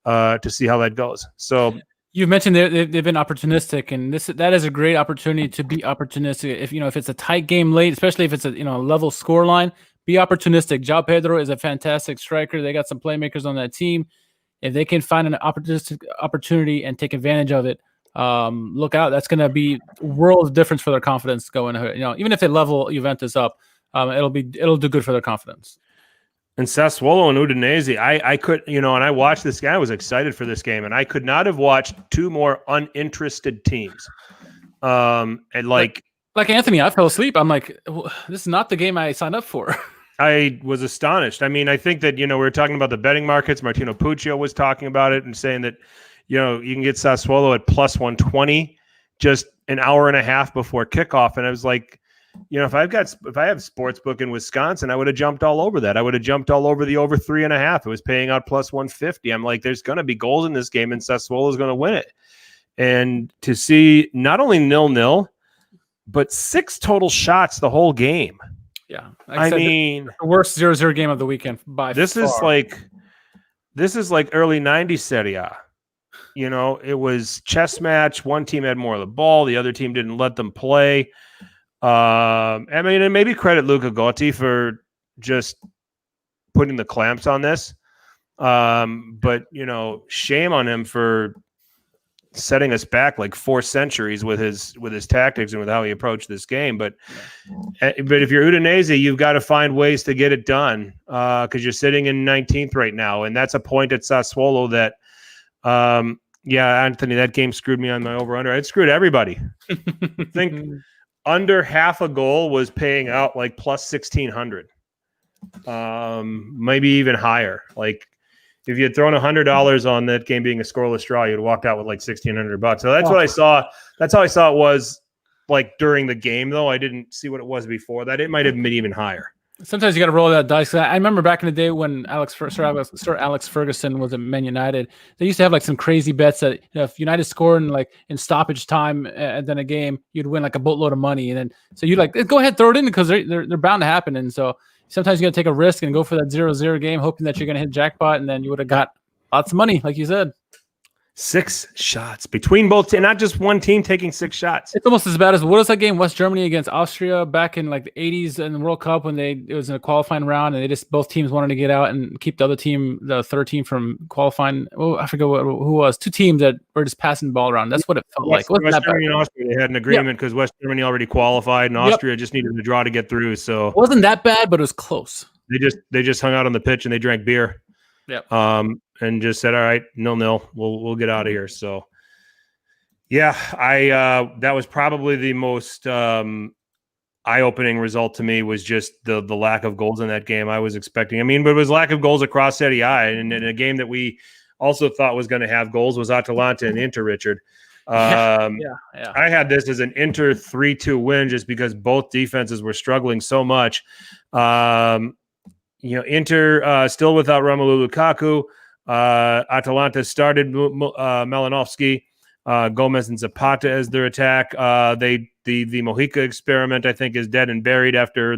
how that goes. So you've mentioned they've been opportunistic, and that is a great opportunity to be opportunistic. If it's a tight game late, especially if it's a level score line, be opportunistic. João Pedro is a fantastic striker. They got some playmakers on that team. If they can find an opportunistic opportunity and take advantage of it, look out. That's going to be a world of difference for their confidence going ahead. Even if they level Juventus up, it'll do good for their confidence. And Sassuolo and Udinese, I could, and I watched this game. I was excited for this game, and I could not have watched two more uninterested teams. Like Anthony, I fell asleep. I'm like, this is not the game I signed up for. I was astonished. I mean, I think that, we were talking about the betting markets. Martino Puccio was talking about it and saying that, you can get Sassuolo at plus 120 just an hour and a half before kickoff. And I was like, if I have sportsbook in Wisconsin, I would have jumped all over that. I would have jumped all over the over 3.5. It was paying out plus 150. I'm like, there's going to be goals in this game and Sassuolo is going to win it. And to see not only 0-0, but 6 total shots the whole game. Yeah. I mean, the worst 0-0 game of the weekend by this far. This is like early 90s Serie A. It was chess match. One team had more of the ball. The other team didn't let them play. And maybe credit Luca Gotti for just putting the clamps on this. But shame on him for setting us back like 4 centuries with his tactics and with how he approached this game. But if you're Udinese, you've got to find ways to get it done because you're sitting in 19th right now, and that's a point at Sassuolo that, Anthony, that game screwed me on my over/under. It screwed everybody. I think under half a goal was paying out like plus 1,600, maybe even higher. Like, if you had thrown $100 on that game being a scoreless draw, you'd walked out with like $1,600. So that's what I saw. That's how I saw it was like during the game, though. I didn't see what it was before that. It might have been even higher. Sometimes you got to roll that dice. I remember back in the day when Sir Alex Ferguson was at Man United, they used to have like some crazy bets that if United scored in stoppage time and then a game, you'd win like a boatload of money. And then so you'd like, go ahead, throw it in because they're bound to happen. And so sometimes you got to take a risk and go for that 0-0 game, hoping that you're going to hit jackpot, and then you would have got lots of money, like you said. 6 shots between both teams, not just one team taking 6 shots. It's almost as bad as what was that game? West Germany against Austria back in like the 80s in the World Cup when it was in a qualifying round, and both teams wanted to get out and keep the third team from qualifying. Oh, I forget who was. 2 teams that were just passing the ball around. That's what it felt like. West Germany and Austria, they had an agreement because West Germany already qualified, and Austria just needed a draw to get through. So it wasn't that bad, but it was close. They just hung out on the pitch and they drank beer. Yeah. And just said, all right, 0-0, we'll get out of here. So, yeah, that was probably the most eye-opening result to me was just the lack of goals in that game. I was expecting. But it was lack of goals across Serie A, and in a game that we also thought was going to have goals was Atalanta and Inter. Richard, I had this as an Inter 3-2 win just because both defenses were struggling so much. Inter still without Romelu Lukaku. Atalanta started Malinovsky. Gomez and Zapata as their attack. The Mojica experiment, I think, is dead and buried after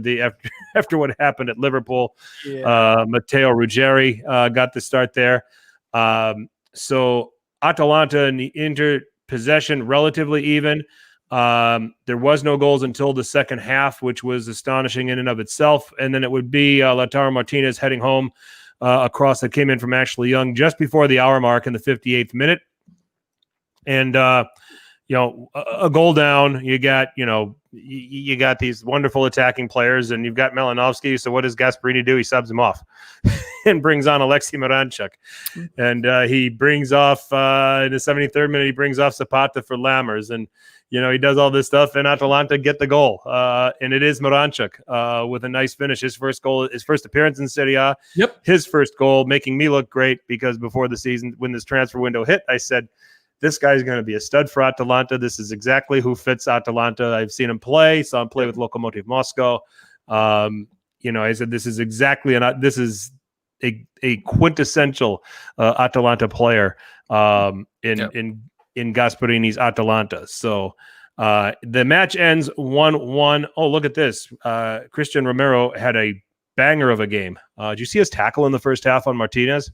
what happened at Liverpool. Yeah. Matteo Ruggeri got the start there. So Atalanta and the Inter possession relatively even. There was no goals until the second half, which was astonishing in and of itself. And then it would be Lautaro Martinez heading home a cross that came in from Ashley Young just before the hour mark in the 58th minute. And, a goal down, you got these wonderful attacking players, and you've got Malinovsky. So what does Gasparini do? He subs him off and brings on Alexei Miranchuk. And he brings off, in the 73rd minute, he brings off Zapata for Lammers. And, he does all this stuff, and Atalanta get the goal. And it is Miranchuk with a nice finish. His first goal, his first appearance in Serie A. Yep. His first goal, making me look great, because before the season, when this transfer window hit, I said, this guy's going to be a stud for Atalanta. This is exactly who fits Atalanta. I've seen him play. Saw him play with Lokomotiv Moscow. I said this is exactly this is a quintessential Atalanta player in Gasparini's Atalanta. So the match ends 1-1. Oh, look at this. Christian Romero had a banger of a game. Did you see his tackle in the first half on Martinez?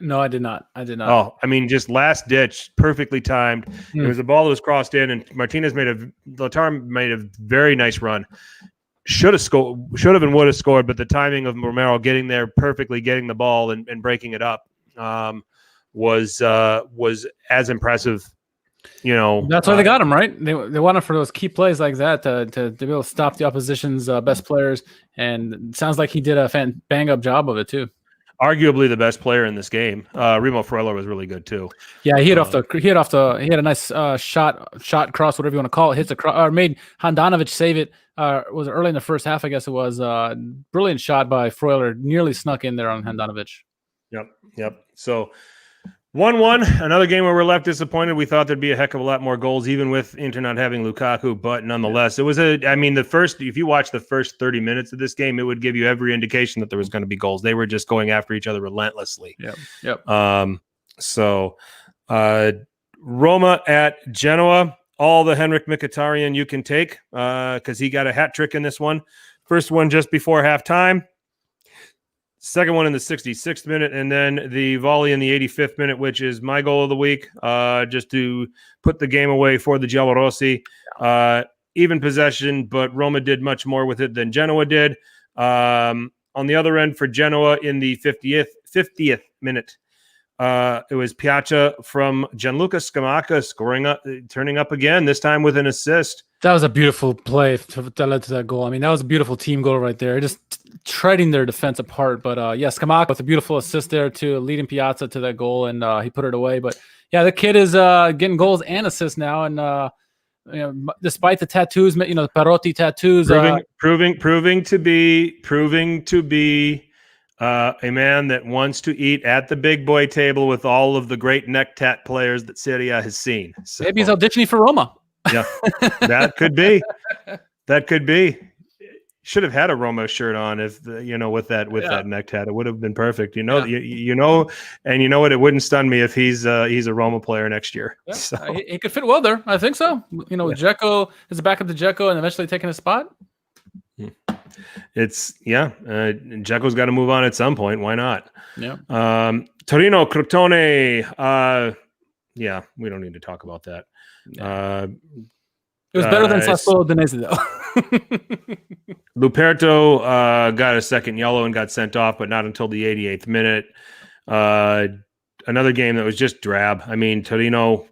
No, I did not. Oh, I mean, just last ditch, perfectly timed. It was a ball that was crossed in, and Martinez Lautaro made a very nice run. Should have and would have scored, but the timing of Romero getting there perfectly, getting the ball and breaking it up was as impressive. That's why they got him, right? They want him for those key plays like that to be able to stop the opposition's best players, and it sounds like he did a bang up job of it too. Arguably the best player in this game. Remo Freuler was really good too. Yeah, he had a nice shot cross, whatever you want to call it. Hits made Handanovic save it. Was early in the first half, I guess it was. Brilliant shot by Freuler, nearly snuck in there on Handanovic. Yep. So 1-1, another game where we're left disappointed. We thought there'd be a heck of a lot more goals, even with Inter not having Lukaku, but nonetheless, it was if you watch the first 30 minutes of this game, it would give you every indication that there was going to be goals. They were just going after each other relentlessly. Yep. So Roma at Genoa, all the Henrik Mkhitaryan you can take, because he got a hat trick in this one. First one just before halftime. Second one in the 66th minute, and then the volley in the 85th minute, which is my goal of the week, just to put the game away for the Giallorossi. Even possession, but Roma did much more with it than Genoa did. On the other end for Genoa in the 50th minute, it was Piazza from Gianluca Scamacca turning up again, this time with an assist. That was a beautiful play that led to that goal. I mean, that was a beautiful team goal right there. Just treading their defense apart. But Scamacca with a beautiful assist there to leading Piazza to that goal, and he put it away. But yeah, the kid is getting goals and assists now, and despite the tattoos, the Perotti tattoos, proving to be a man that wants to eat at the big boy table with all of the great neck tat players that Serie A has seen. So, maybe he's auditioning for Roma. Yeah, that could be. That could be. Should have had a Roma shirt on with that neck tat. It would have been perfect. And you know what? It wouldn't stun me if he's a Roma player next year. Yeah, so. He could fit well there. I think so. Dzeko is a backup to Dzeko and eventually taking a spot. Dzeko's got to move on at some point. Why not? Yeah. Torino Crotone. We don't need to talk about that. It was better than Sassuolo Danese, though. Luperto got a second yellow and got sent off, but not until the 88th minute. Another game that was just drab. I mean, Torino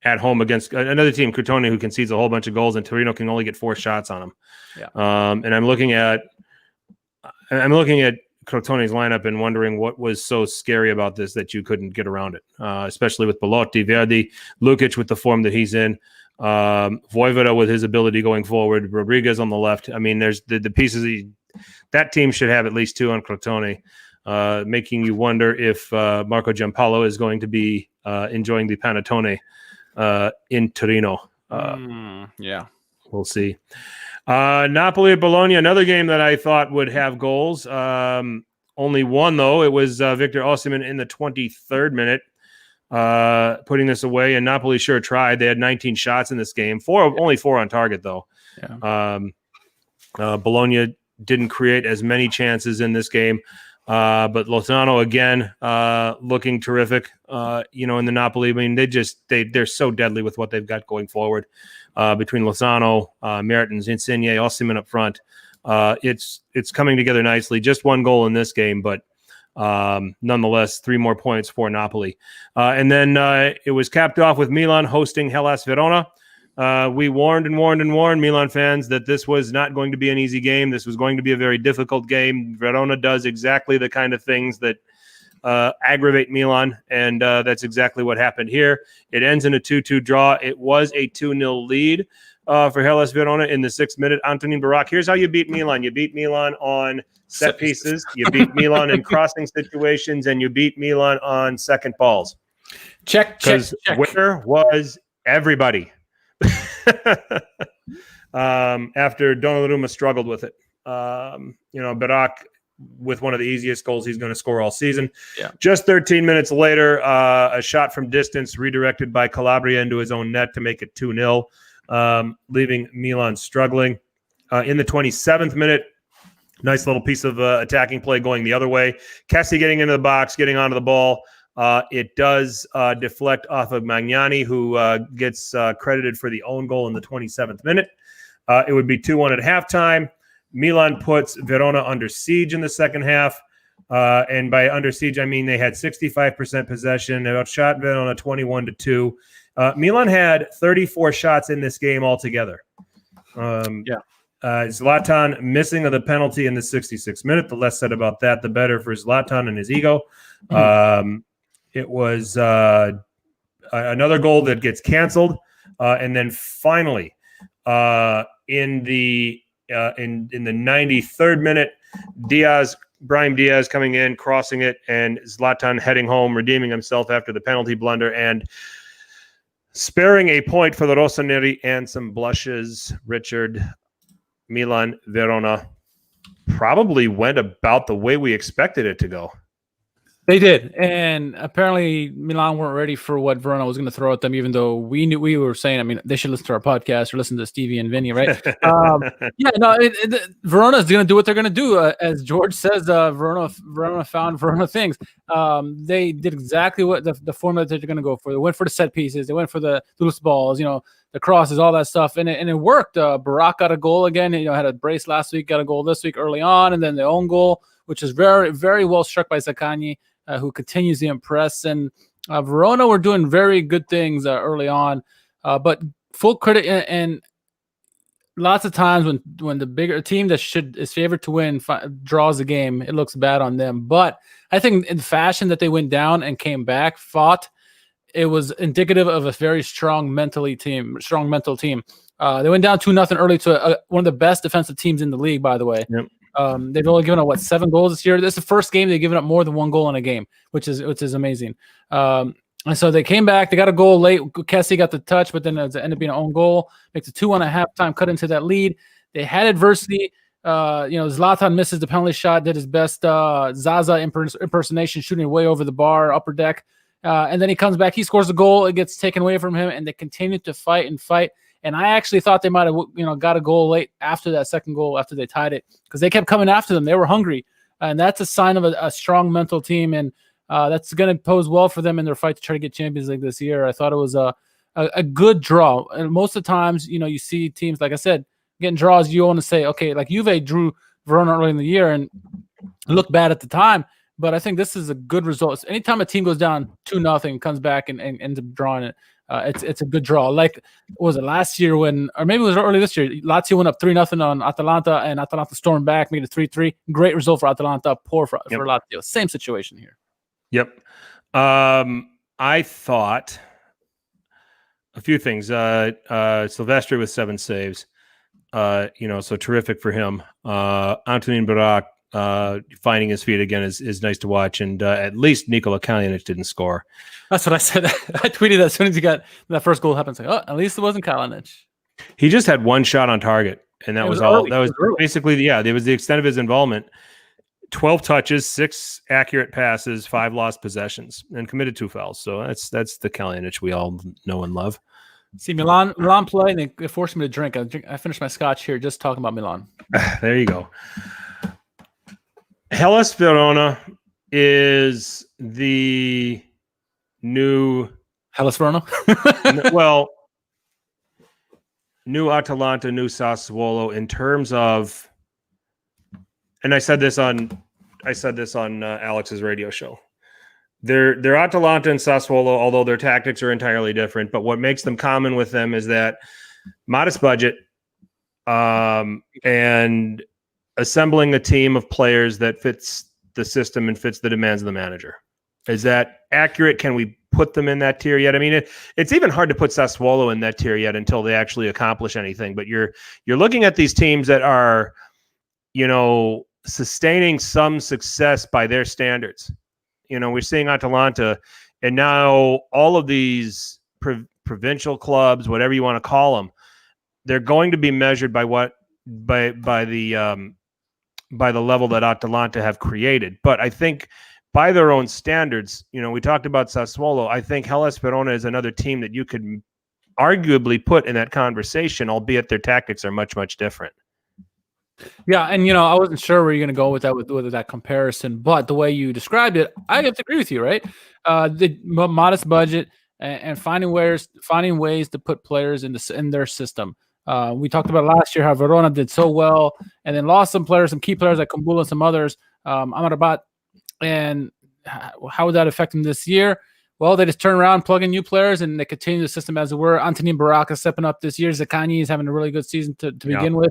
at home against another team, Crotone, who concedes a whole bunch of goals, and Torino can only get 4 shots on them. Yeah. And I'm looking at Crotone's lineup and wondering what was so scary about this that you couldn't get around it, especially with Belotti, Verdi, Lukic with the form that he's in, Vojvoda with his ability going forward, Rodriguez on the left. I mean, there's the pieces that team should have at least 2 on Crotone, making you wonder if Marco Giampaolo is going to be enjoying the panettone in Torino. We'll see. Napoli at Bologna, another game that I thought would have goals. Only one, though. It was Victor Osimhen in the 23rd minute. putting this away, and Napoli sure tried. They had 19 shots in this game, only 4 on target though. Yeah. Bologna didn't create as many chances in this game, but Lozano again looking terrific. In the Napoli, I mean, they're so deadly with what they've got going forward between Lozano, Mertens, Insigne, Osimhen up front. It's coming together nicely. Just 1 goal in this game, but nonetheless, 3 more points for Napoli. And then it was capped off with Milan hosting Hellas Verona. We warned Milan fans that this was not going to be an easy game. This was going to be a very difficult game. Verona does exactly the kind of things that aggravate Milan, and that's exactly what happened here. It ends in a 2-2 draw. It was a 2-0 lead for Hellas Verona in the 6th minute. Antonin Barak, here's how you beat Milan. You beat Milan on set pieces. You beat Milan in crossing situations, and you beat Milan on second balls. Check. Where was everybody? After Donnarumma struggled with it. Barak with one of the easiest goals he's going to score all season. Yeah. Just 13 minutes later, a shot from distance redirected by Calabria into his own net to make it 2-0, leaving Milan struggling. In the 27th minute, nice little piece of attacking play going the other way. Kessie getting into the box, getting onto the ball. It does deflect off of Magnani, who gets credited for the own goal in the 27th minute. It would be 2-1 at halftime. Milan puts Verona under siege in the second half. And by under siege, I mean they had 65% possession. They outshot Verona 21-2. Milan had 34 shots in this game altogether. Zlatan missing of the penalty in the 66th minute. The less said about that, the better for Zlatan and his ego. It was another goal that gets canceled, and then finally, in the 93rd minute, Brahim Diaz coming in, crossing it, and Zlatan heading home, redeeming himself after the penalty blunder and sparing a point for the Rossoneri and some blushes. Richard, Milan Verona probably went about the way we expected it to go. They did, and apparently Milan weren't ready for what Verona was going to throw at them. Even though we were saying, I mean, they should listen to our podcast or listen to Stevie and Vinny, right? Verona is going to do what they're going to do. As George says, Verona found Verona things. They did exactly what the formula that they're going to go for. They went for the set pieces. They went for the loose balls. The crosses, all that stuff, and it worked. Barak got a goal again. Had a brace last week, got a goal this week early on, and then the own goal, which is very, very well struck by Ceane, who continues to impress. And Verona were doing very good things early on, but full credit. And lots of times when the bigger team that is favored to win draws the game, it looks bad on them. But I think in fashion that they went down and came back, fought, it was indicative of a very strong mental team. They went down 2-0 early to one of the best defensive teams in the league, by the way. Yep. They've only given up 7 goals this year. This is the first game they've given up more than 1 goal in a game, which is amazing. And so they came back. They got a goal late. Kessie got the touch, but then it ended up being an own goal. Makes it 2-1 at halftime. Cut into that lead. They had adversity. Zlatan misses the penalty shot. Did his best Zaza impersonation, shooting way over the bar, upper deck. And then he comes back. He scores a goal. It gets taken away from him, and they continue to fight. And I actually thought they might have, got a goal late after that second goal, after they tied it, because they kept coming after them. They were hungry, and that's a sign of a strong mental team, and that's going to pose well for them in their fight to try to get Champions League this year. I thought it was a good draw. And most of the times, you see teams, like I said, getting draws. You want to say, okay, like Juve drew Verona early in the year and looked bad at the time. But I think this is a good result. Anytime a team goes down 2-0, comes back and ends up drawing it, it's a good draw. Like, was it last year or maybe it was early this year? Lazio went up 3-0 on Atalanta, and Atalanta stormed back, made it 3-3. Great result for Atalanta, poor for Lazio. Same situation here. Yep. I thought a few things. Silvestri with 7 saves. So terrific for him. Antonin Barak finding his feet again is nice to watch, and at least Nikola Kalinic didn't score. That's what I said. I tweeted as soon as he got that first goal happened. Like, at least it wasn't Kalinic. He just had 1 shot on target, and that was all. That was basically it was the extent of his involvement. 12 touches, 6 accurate passes, 5 lost possessions, and committed 2 fouls. So that's the Kalinic we all know and love. See, Milan play, and they forced me to drink. I finished my scotch here just talking about Milan. There you go. Hellas Verona is the new Hellas Verona? well, new Atalanta, new Sassuolo in terms of, and I said this on Alex's radio show. They're Atalanta and Sassuolo, although their tactics are entirely different. But what makes them common with them is that modest budget, and assembling a team of players that fits the system and fits the demands of the manager. Is that accurate? Can we put them in that tier yet? I mean, it's even hard to put Sassuolo in that tier yet until they actually accomplish anything. But you're looking at these teams that are, sustaining some success by their standards. We're seeing Atalanta, and now all of these provincial clubs, whatever you want to call them, they're going to be measured by the level that Atalanta have created. But I think by their own standards, we talked about Sassuolo. I think Hellas Verona is another team that you could arguably put in that conversation, albeit their tactics are much, much different. Yeah, and I wasn't sure where you're going to go with that, with that comparison, but the way you described it, I have to agree with you, right? The modest budget and finding ways to put players in their system. We talked about last year how Verona did so well, and then lost some key players like Kumbula and some others, Amrabat, and how would that affect them this year? Well, they just turn around, plug in new players, and they continue the system as it were. Antonin Baraka stepping up this year. Ceane is having a really good season to begin with.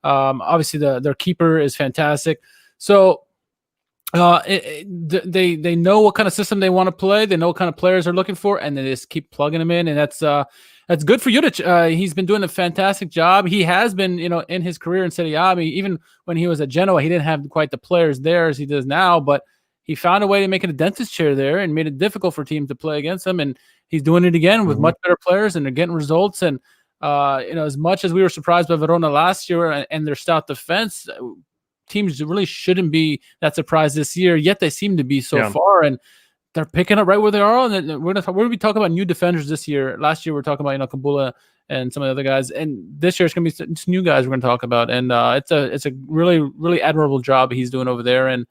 Obviously, their keeper is fantastic. So they know what kind of system they want to play. They know what kind of players they're looking for, and they just keep plugging them in. And that's good for Juric. He's been doing a fantastic job. He has been, in his career in Serie A. I mean, even when he was at Genoa, he didn't have quite the players there as he does now, but he found a way to make it a dentist chair there and made it difficult for teams to play against him. And he's doing it again with much better players, and they're getting results. And, as much as we were surprised by Verona last year and their stout defense, teams really shouldn't be that surprised this year, yet they seem to be so far. And they're picking up right where they are. And we're going to be talking about new defenders this year. Last year, we were talking about, Kumbula and some of the other guys. And this year, it's going to be some new guys we're going to talk about. And it's a really, really admirable job he's doing over there. And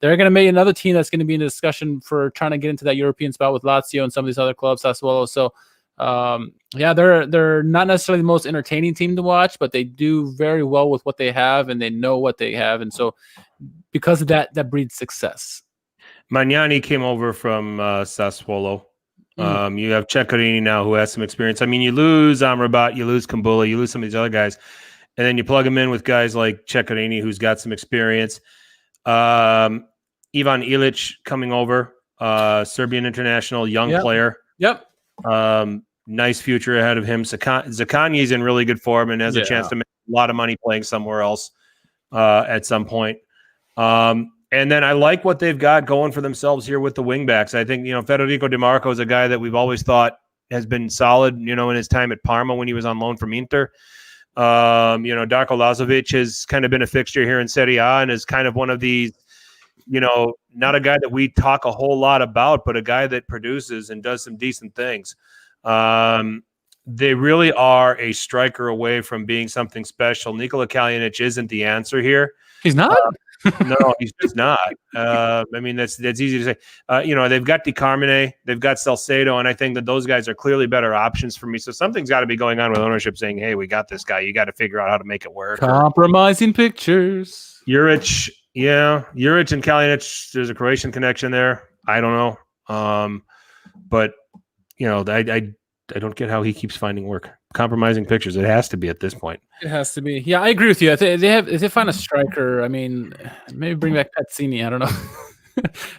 they're going to make another team that's going to be in the discussion for trying to get into that European spot with Lazio and some of these other clubs as well. So, they're not necessarily the most entertaining team to watch, but they do very well with what they have, and they know what they have. And so because of that breeds success. Magnani came over from Sassuolo. You have Ceccarini now, who has some experience. I mean, you lose Amrabat, you lose Kumbula, you lose some of these other guys, and then you plug them in with guys like Ceccarini, who's got some experience. Ivan Ilic coming over, Serbian international, young player. Yep. Nice future ahead of him. Zakani is in really good form and has a chance to make a lot of money playing somewhere else at some point. And then I like what they've got going for themselves here with the wingbacks. I think, Federico Di Marco is a guy that we've always thought has been solid, in his time at Parma when he was on loan from Inter. Darko Lazovic has kind of been a fixture here in Serie A and is kind of one of these, not a guy that we talk a whole lot about, but a guy that produces and does some decent things. They really are a striker away from being something special. Nikola Kalinic isn't the answer here. He's not? No, he's just not. I mean, that's easy to say. They've got Di Carmine, they've got Salcedo, and I think that those guys are clearly better options for me. So something's got to be going on with ownership saying, hey, we got this guy. You got to figure out how to make it work. Compromising pictures. Juric and Kalinic, there's a Croatian connection there. I don't know. But, I don't get how he keeps finding work. Compromising pictures. It has to be at this point. It has to be. Yeah, I agree with you. If they find a striker, I mean, maybe bring back Pezzini. I don't know.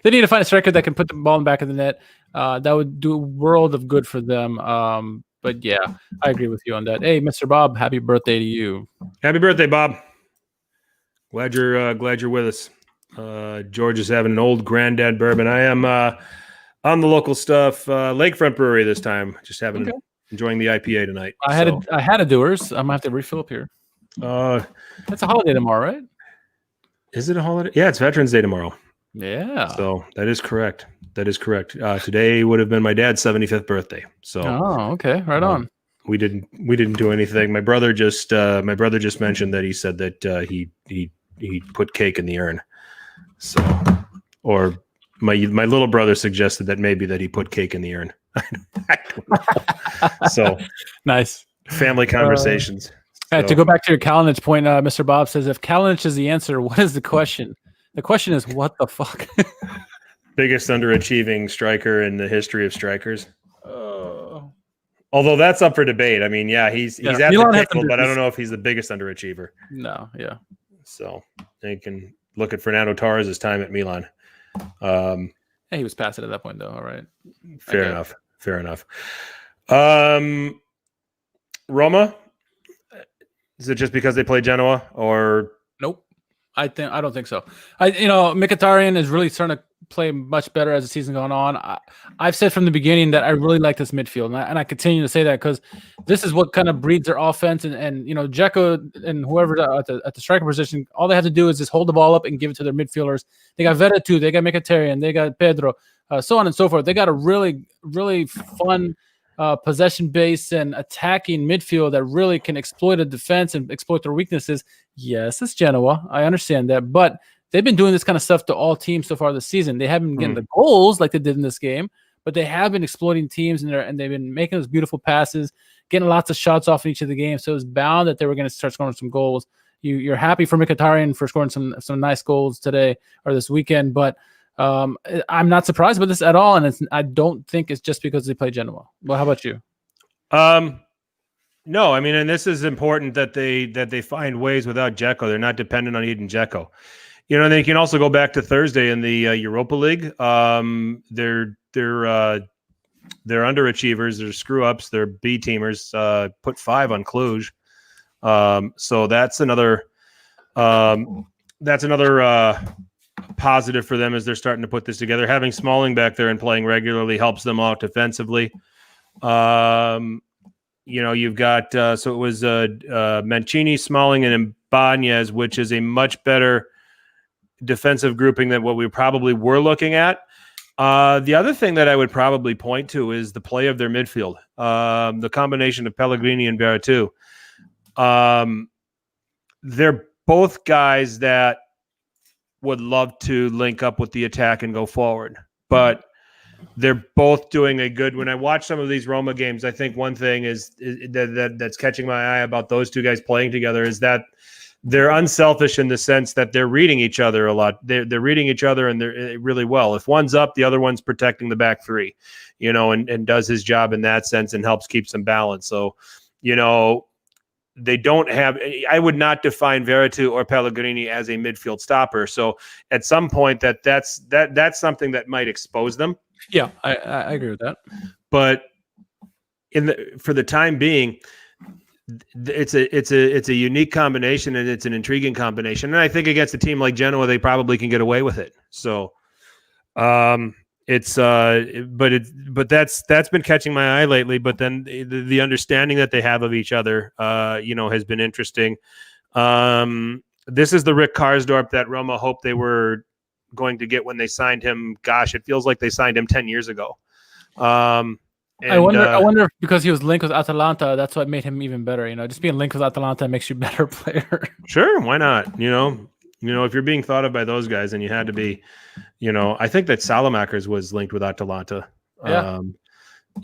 They need to find a striker that can put the ball in the back of the net. That would do a world of good for them. But yeah, I agree with you on that. Hey, Mr. Bob, happy birthday to you. Happy birthday, Bob. Glad you're with us. George is having an old granddad bourbon. I am on the local stuff, Lakefront Brewery this time. Just enjoying the IPA tonight. I had a Dewar's. I'm gonna have to refill up here. It's a holiday tomorrow, right? Is it a holiday? Yeah, it's Veterans Day tomorrow. Yeah. So that is correct. Today would have been my dad's 75th birthday. So okay, right on. We didn't do anything. My brother just mentioned that he said that he put cake in the urn. So, or my little brother suggested that maybe that he put cake in the urn. I don't know. So nice family conversations. To go back to your Kalinic point, Mr. Bob says, if Kalinic is the answer, what is the question? The question is, what the fuck? Biggest underachieving striker in the history of strikers. Although that's up for debate. I mean, yeah, he's at Milan the table, but I don't know if he's the biggest underachiever. No, yeah. So you can look at Fernando Torres' time at Milan. Hey, he was past it at that point, though. All right. Fair enough. Roma. Is it just because they play Genoa, or nope? I don't think so. Mkhitaryan is really starting to play much better as the season going on. I've said from the beginning that I really like this midfield, and I continue to say that because this is what kind of breeds their offense. And Dzeko and whoever at the striker position, all they have to do is just hold the ball up and give it to their midfielders. They got Veretout, they got Mkhitaryan, they got Pedro, so on and so forth. They got a really, really fun possession-based and attacking midfield that really can exploit a defense and exploit their weaknesses. Yes, it's Genoa. I understand that, but they've been doing this kind of stuff to all teams so far this season. They haven't been getting the goals like they did in this game, but they have been exploiting teams and they've been making those beautiful passes, getting lots of shots off in each of the games. So it was bound that they were going to start scoring some goals. You're happy for Mkhitaryan for scoring some nice goals today or this weekend, but I'm not surprised by this at all, and I don't think it's just because they play Genoa. Well, how about you? No, I mean, and this is important that they find ways without Dzeko. They're not dependent on Edin Dzeko. And then you can also go back to Thursday in the Europa League. They're underachievers. They're screw ups. They're B teamers. Put 5 on Cluj. So that's another positive for them as they're starting to put this together. Having Smalling back there and playing regularly helps them out defensively. You've got so it was Mancini, Smalling, and Ibanez, which is a much better defensive grouping than what we probably were looking at. The other thing that I would probably point to is the play of their midfield. The combination of Pellegrini and Veretout. They're both guys that would love to link up with the attack and go forward, but they're both doing a good. When I watch some of these Roma games, I think one thing is that's catching my eye about those two guys playing together is that they're unselfish in the sense that they're reading each other a lot. They're reading each other and they're really well. If one's up, the other one's protecting the back three, and does his job in that sense and helps keep some balance. So, they don't have. I would not define Veretout or Pellegrini as a midfield stopper. So at some point, that's something that might expose them. Yeah, I agree with that. But for the time being, it's a unique combination and it's an intriguing combination. And I think against a team like Genoa, they probably can get away with it. So but that's been catching my eye lately. But then the understanding that they have of each other, has been interesting. This is the Rick Karsdorp that Roma hoped they were going to get when they signed him. Gosh, it feels like they signed him 10 years ago. I wonder if because he was linked with Atalanta, that's what made him even better. Just being linked with Atalanta makes you a better player. Sure, why not? If you're being thought of by those guys, and you had to be, I think that Salamakers was linked with Atalanta. Yeah.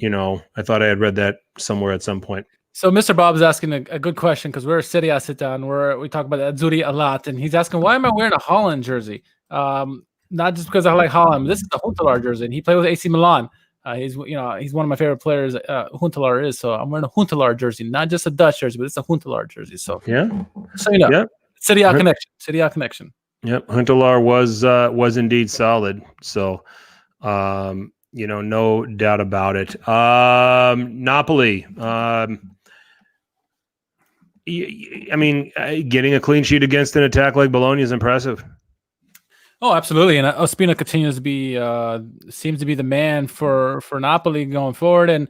I thought I had read that somewhere at some point. So Mr. Bob is asking a good question because we're a Serie A sit-down where we talk about Azzurri a lot, and he's asking, why am I wearing a Holland jersey? Not just because I like Holland. This is the Huntelaar jersey, and he played with AC Milan. He's one of my favorite players. Huntelaar is, so I'm wearing a Huntelaar jersey, not just a Dutch jersey, but it's a Huntelaar jersey. So yeah, yeah. Serie A connection. Serie A connection. Yep, Huntelaar was indeed solid. So, no doubt about it. Napoli. Getting a clean sheet against an attack like Bologna is impressive. Oh, absolutely. And Ospina continues to be seems to be the man for Napoli going forward. And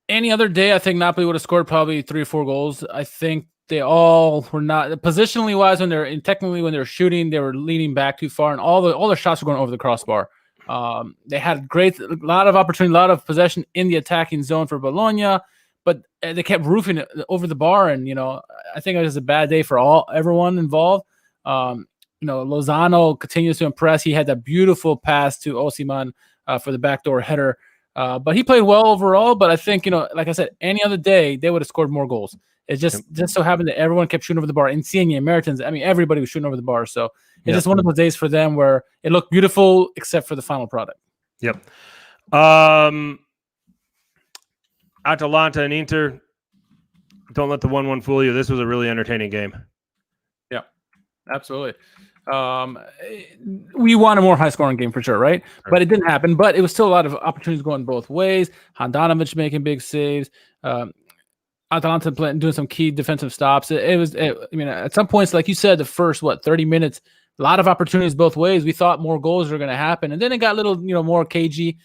any other day, I think Napoli would have scored probably 3 or 4 goals. I think they all were not positionally wise technically when they're shooting, they were leaning back too far, and all the shots were going over the crossbar. They had a lot of opportunity, a lot of possession in the attacking zone for Bologna, but they kept roofing it over the bar, and I think it was a bad day for everyone involved. Lozano continues to impress. He had that beautiful pass to Osimhen for the backdoor header. But he played well overall. But I think, like I said, any other day, they would have scored more goals. It just so happened that everyone kept shooting over the bar. Insigne, Mertens, everybody was shooting over the bar. So it's just one of those days for them where it looked beautiful, except for the final product. Yep. Atalanta and Inter, don't let the 1-1 fool you. This was a really entertaining game. Yeah, absolutely. We want a more high-scoring game for sure, right? But it didn't happen. But it was still a lot of opportunities going both ways. Handanovic making big saves. Atalanta doing some key defensive stops. At some points, like you said, the first 30 minutes, a lot of opportunities both ways. We thought more goals were going to happen, and then it got a little, more cagey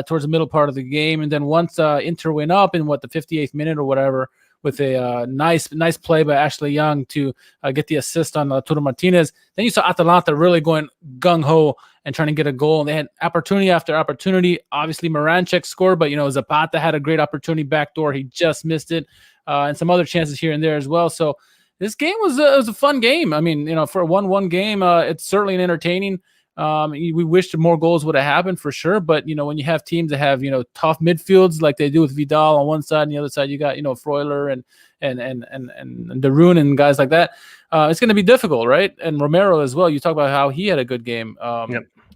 towards the middle part of the game. And then once Inter went up in the 58th minute or whatever, with a nice play by Ashley Young to get the assist on Lautaro Martinez. Then you saw Atalanta really going gung-ho and trying to get a goal. And they had opportunity after opportunity. Obviously, Moranchek scored, but, Zapata had a great opportunity backdoor. He just missed it. And some other chances here and there as well. So this game was a fun game. I mean, for a 1-1 game, it's certainly an entertaining. We wish more goals would have happened for sure, but when you have teams that have tough midfields like they do with Vidal on one side, and the other side you got Freuler and Darun and guys like that, it's going to be difficult, right? And Romero as well. You talk about how he had a good game.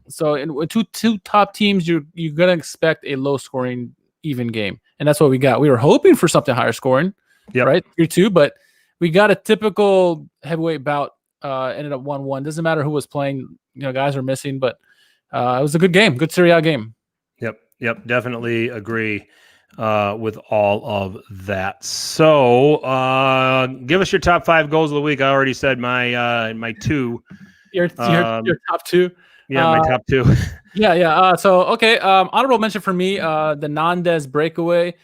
So in two top teams, you're going to expect a low scoring even game, and that's what we got. We were hoping for something higher scoring, right? 3-2, but we got a typical heavyweight bout. Ended up 1-1. Doesn't matter who was playing. Guys are missing, but it was a good game. Good Serie A game. Yep. Definitely agree with all of that. So give us your top 5 goals of the week. I already said my 2. Your top 2? Yeah, my top 2. Yeah. So, okay. Honorable mention for me, the Nandes breakaway.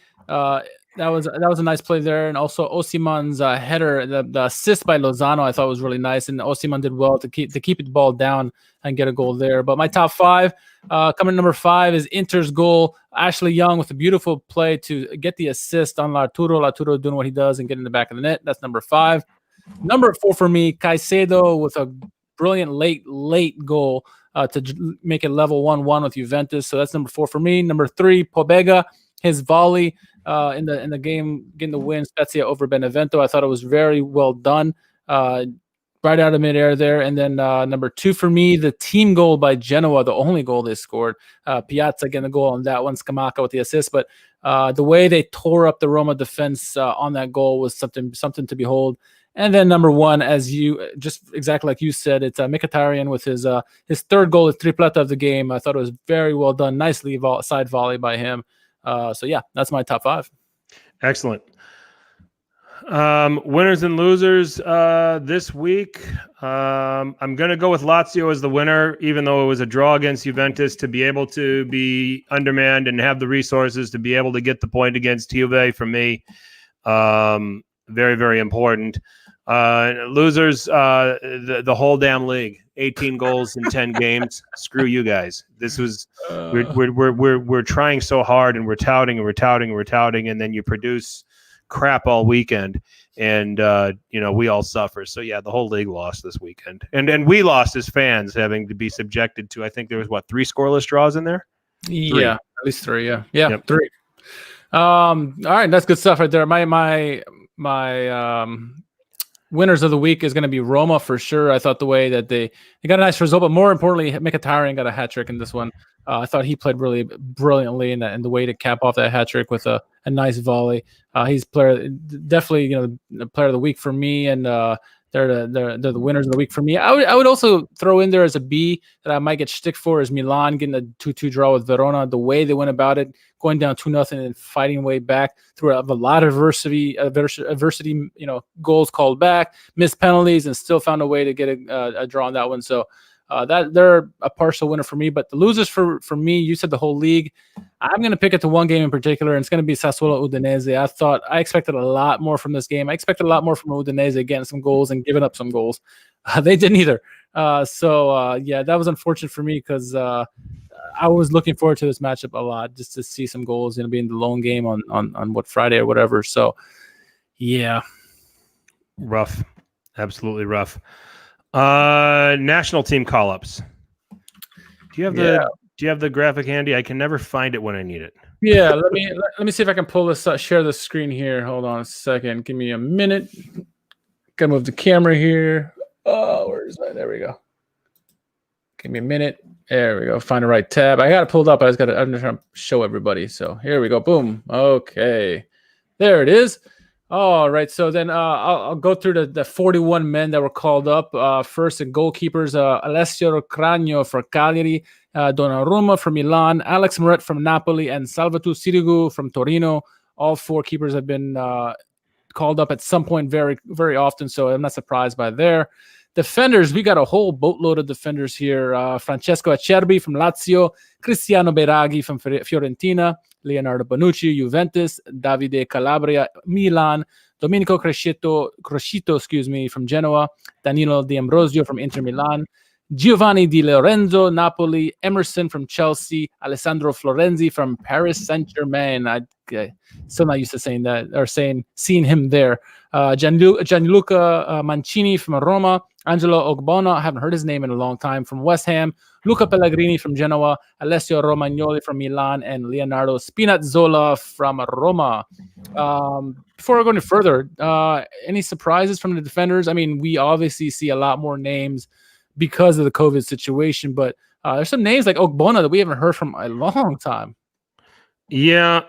That was a nice play there, and also Osimhen's header, the assist by Lozano, I thought was really nice, and Osimhen did well to keep the ball down and get a goal there. But my top 5, coming number 5 is Inter's goal. Ashley Young with a beautiful play to get the assist on Lautaro doing what he does and getting in the back of the net. That's number 5. Number 4 for me, Caicedo with a brilliant late goal to make it level 1-1 with Juventus. So that's number 4 for me. Number 3, Pobega, his volley in the game, getting the win, Spezia over Benevento. I thought it was very well done, right out of midair there. And then number 2 for me, the team goal by Genoa, the only goal they scored. Piazza getting the goal on that one, Scamacca with the assist. But the way they tore up the Roma defense on that goal was something to behold. And then number 1, as you just exactly like you said, it's Mkhitaryan with his third goal, his tripleta of the game. I thought it was very well done, nicely side volley by him. So yeah, that's my top 5. Excellent. Winners and losers this week. I'm going to go with Lazio as the winner, even though it was a draw against Juventus, to be able to be undermanned and have the resources to be able to get the point against Juve for me. Very, very important. Losers, the whole damn league. 18 goals in 10 games. Screw you guys. This was we're trying so hard, and we're touting, and then you produce crap all weekend, and we all suffer. So yeah, the whole league lost this weekend, and we lost as fans, having to be subjected to, I think there was 3 scoreless draws in there. 3. Yeah, at least 3. Yeah, yep. 3. All right, that's good stuff right there. My winners of the week is going to be Roma for sure. I thought the way that they got a nice result, but more importantly, Mkhitaryan got a hat trick in this one. I thought he played really brilliantly in the way to cap off that hat trick with a nice volley. He's definitely the player of the week for me, and they're the winners of the week for me. I would also throw in there as a B that I might get shtick for is Milan getting a 2-2 draw with Verona. The way they went about it, going down 2-0 and fighting way back through a lot of adversity, goals called back, missed penalties, and still found a way to get a draw on that one. So that they're a partial winner for me. But the losers for me, you said the whole league. I'm going to pick it to one game in particular, and it's going to be Sassuolo Udinese. I expected a lot more from this game. I expected a lot more from Udinese getting some goals and giving up some goals. They didn't either. Yeah, that was unfortunate for me because I was looking forward to this matchup a lot, just to see some goals, be in the lone game on what, Friday or whatever. So, yeah. Rough. Absolutely rough. National team call-ups. Do you have the graphic handy? I can never find it when I need it. Yeah, let me see if I can pull this share the screen here. Hold on a second. Give me a minute. Gotta move the camera here. Oh, where is that? There we go. Give me a minute. There we go. Find the right tab. I got it pulled up. I'm trying to show everybody. So here we go. Boom. Okay. There it is. All right. So then I'll go through the 41 men that were called up. First, the goalkeepers, Alessio Cragno for Cagliari, Donnarumma from Milan, Alex Moret from Napoli, and Salvatore Sirigu from Torino. All four keepers have been called up at some point very, very often, so I'm not surprised by their defenders. We got a whole boatload of defenders here. Francesco Acerbi from Lazio, Cristiano Beraghi from Fiorentina, Leonardo Bonucci, Juventus, Davide Calabria, Milan, Domenico Crescito, from Genoa, Danilo D'Ambrosio from Inter Milan, Giovanni Di Lorenzo, Napoli, Emerson from Chelsea, Alessandro Florenzi from Paris Saint-Germain. I still not used to saying that, or seeing him there. Gianluca Mancini from Roma, Angelo Ogbonna, I haven't heard his name in a long time, from West Ham, Luca Pellegrini from Genoa, Alessio Romagnoli from Milan, and Leonardo Spinazzola from Roma. Before I go any further, any surprises from the defenders? I mean, we obviously see a lot more names because of the COVID situation, but there's some names like Ogbonna that we haven't heard from a long time. Yeah.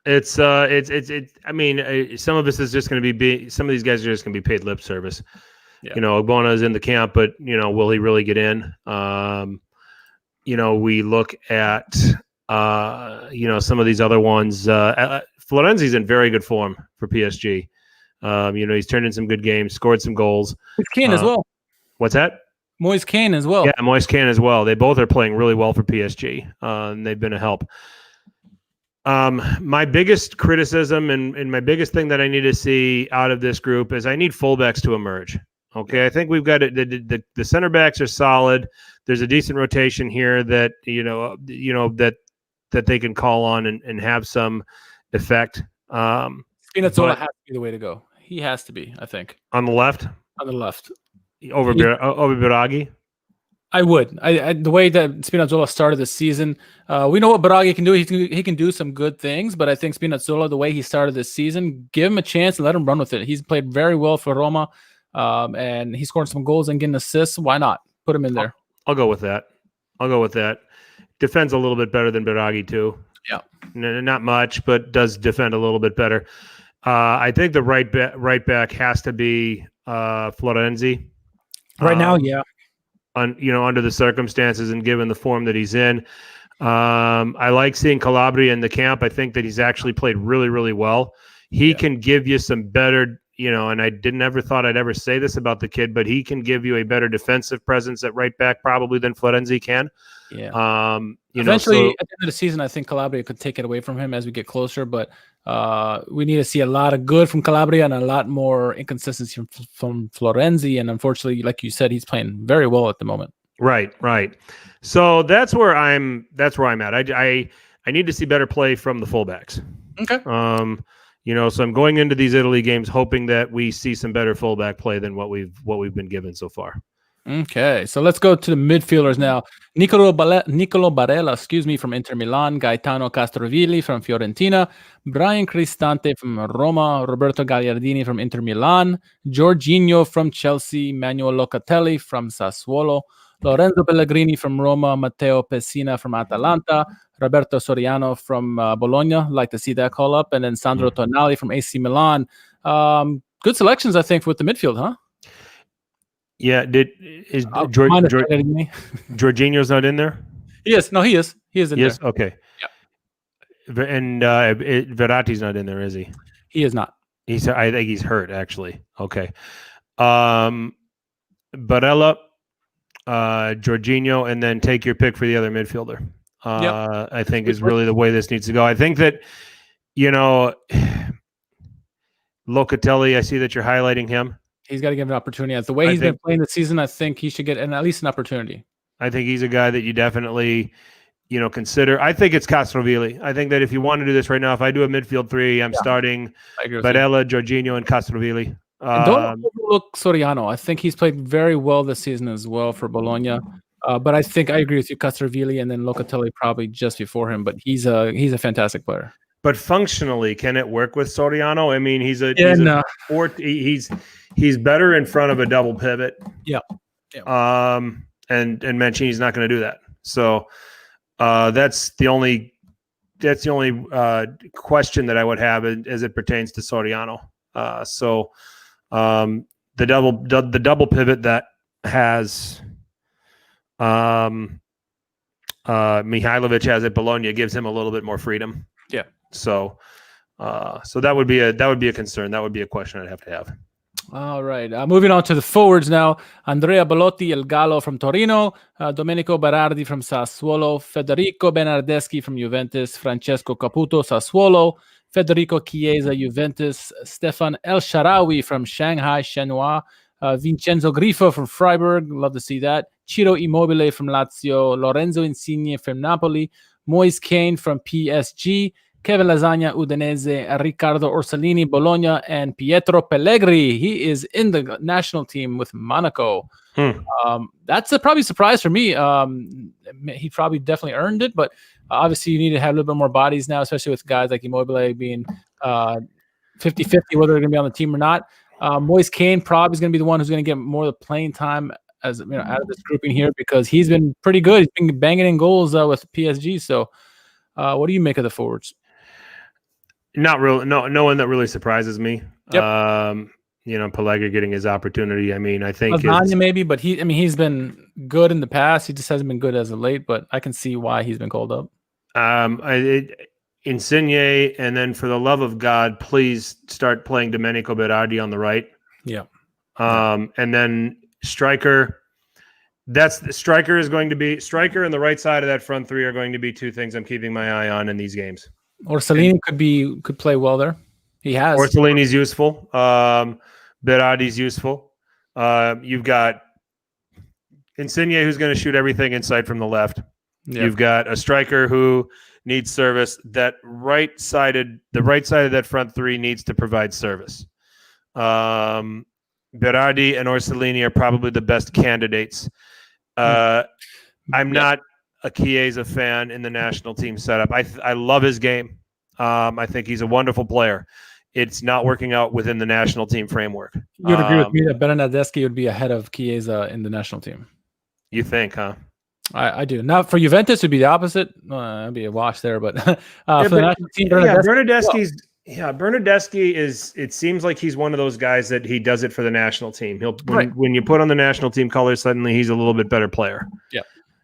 It's I mean, some of this is just going to be some of these guys are just going to be paid lip service. Yeah. Ogbonna is in the camp, but will he really get in? We look at some of these other ones. Florenzi's in very good form for PSG. He's turned in some good games, scored some goals. Keane as well. What's that? Moise Keane as well. Yeah, Moise Keane as well. They both are playing really well for PSG, and they've been a help. My biggest criticism and my biggest thing that I need to see out of this group is I need fullbacks to emerge. Okay, I think we've got it. The center backs are solid. There's a decent rotation here that that they can call on and have some effect. Spinazzola has to be the way to go. He has to be, I think. On the left? On the left. Over Biraghi? I would. The way that Spinazzola started the season, we know what Biraghi can do. He can do some good things, but I think Spinazzola, the way he started this season, give him a chance and let him run with it. He's played very well for Roma, and he scored some goals and getting assists. Why not? Put him in there. I'll go with that. Defends a little bit better than Biraghi, too. Yeah. Not much, but does defend a little bit better. I think the right back has to be Florenzi. Right now, yeah. Under the circumstances and given the form that he's in. I like seeing Calabria in the camp. I think that he's actually played really, really well. He can give you some better, and I never thought I'd ever say this about the kid, but he can give you a better defensive presence at right back probably than Florenzi can. Yeah. Eventually, at the end of the season, I think Calabria could take it away from him as we get closer, but we need to see a lot of good from Calabria and a lot more inconsistency from Florenzi. And unfortunately, like you said, he's playing very well at the moment. Right. So that's where I'm at. I need to see better play from the fullbacks. Okay. So I'm going into these Italy games hoping that we see some better fullback play than what we've been given so far. Okay, so let's go to the midfielders now. Nicolo Barella, from Inter Milan, Gaetano Castrovilli from Fiorentina, Brian Cristante from Roma, Roberto Gagliardini from Inter Milan, Jorginho from Chelsea, Manuel Locatelli from Sassuolo, Lorenzo Pellegrini from Roma, Matteo Pessina from Atalanta, Roberto Soriano from Bologna, like to see that call up, and then Sandro Tonali from AC Milan. Good selections, I think, with the midfield, huh? Yeah, Jorginho's not in there? Yes, no, he is. He is in there. Okay. Yeah. And Verratti's not in there, is he? He is not. I think he's hurt, actually. Okay. Barella, Jorginho, and then take your pick for the other midfielder. I think is really the way this needs to go. I think that, Locatelli, I see that you're highlighting him. He's got to give an opportunity. As the way he's been playing this season, I think he should get at least an opportunity. I think he's a guy that you definitely, consider. I think it's Castrovilli. I think that if you want to do this right now, if I do a midfield three, I'm starting Barella, Jorginho, and Castrovilli. Don't overlook Soriano. I think he's played very well this season as well for Bologna. But I think I agree with you, Castrovilli, and then Locatelli probably just before him. But he's a fantastic player. But functionally, can it work with Soriano? I mean, he's better in front of a double pivot. Yeah. And Mancini's not going to do that. So that's the only question that I would have as it pertains to Soriano. The double pivot that has Mihailovic has at Bologna gives him a little bit more freedom. Yeah. So that would be a concern. That would be a question I'd have to have. All right. Moving on to the forwards now. Andrea Belotti, El Gallo from Torino. Domenico Berardi from Sassuolo. Federico Bernardeschi from Juventus. Francesco Caputo, Sassuolo. Federico Chiesa, Juventus. Stefan El Shaarawy from Shanghai Shenhua. Vincenzo Grifo from Freiburg. Love to see that. Ciro Immobile from Lazio. Lorenzo Insigne from Napoli. Moise Kean from PSG. Kevin Lasagna, Udinese, Riccardo Orsolini, Bologna, and Pietro Pellegrini. He is in the national team with Monaco. That's probably a surprise for me. He probably definitely earned it, but obviously you need to have a little bit more bodies now, especially with guys like Immobile being 50-50, whether they're going to be on the team or not. Moise Kean probably is going to be the one who's going to get more of the playing time as out of this grouping here because he's been pretty good. He's been banging in goals with PSG. So what do you make of the forwards? Not really. No one that really surprises me. Yep. Pellegrini getting his opportunity. I mean, I think Lasagna maybe, but he's been good in the past. He just hasn't been good as of late, but I can see why he's been called up. Insigne, and then for the love of God, please start playing Domenico Berardi on the right. Yeah. And then striker. Striker and the right side of that front three are going to be two things I'm keeping my eye on in these games. Orsolini could play well there. He has. Orsolini's useful. Berardi's useful. You've got Insigne who's going to shoot everything inside from the left. Yep. You've got a striker who needs service. The right side of that front three needs to provide service. Berardi and Orsolini are probably the best candidates. I'm not a Chiesa fan in the national team setup. I love his game. I think he's a wonderful player. It's not working out within the national team framework. You would agree with me that Bernardeschi would be ahead of Chiesa in the national team. You think, huh? I do. Now for Juventus, it would be the opposite. It'd be a wash there, but for the national team, Bernardeschi is. It seems like he's one of those guys that he does it for the national team. When you put on the national team colors, suddenly he's a little bit better player. Yeah.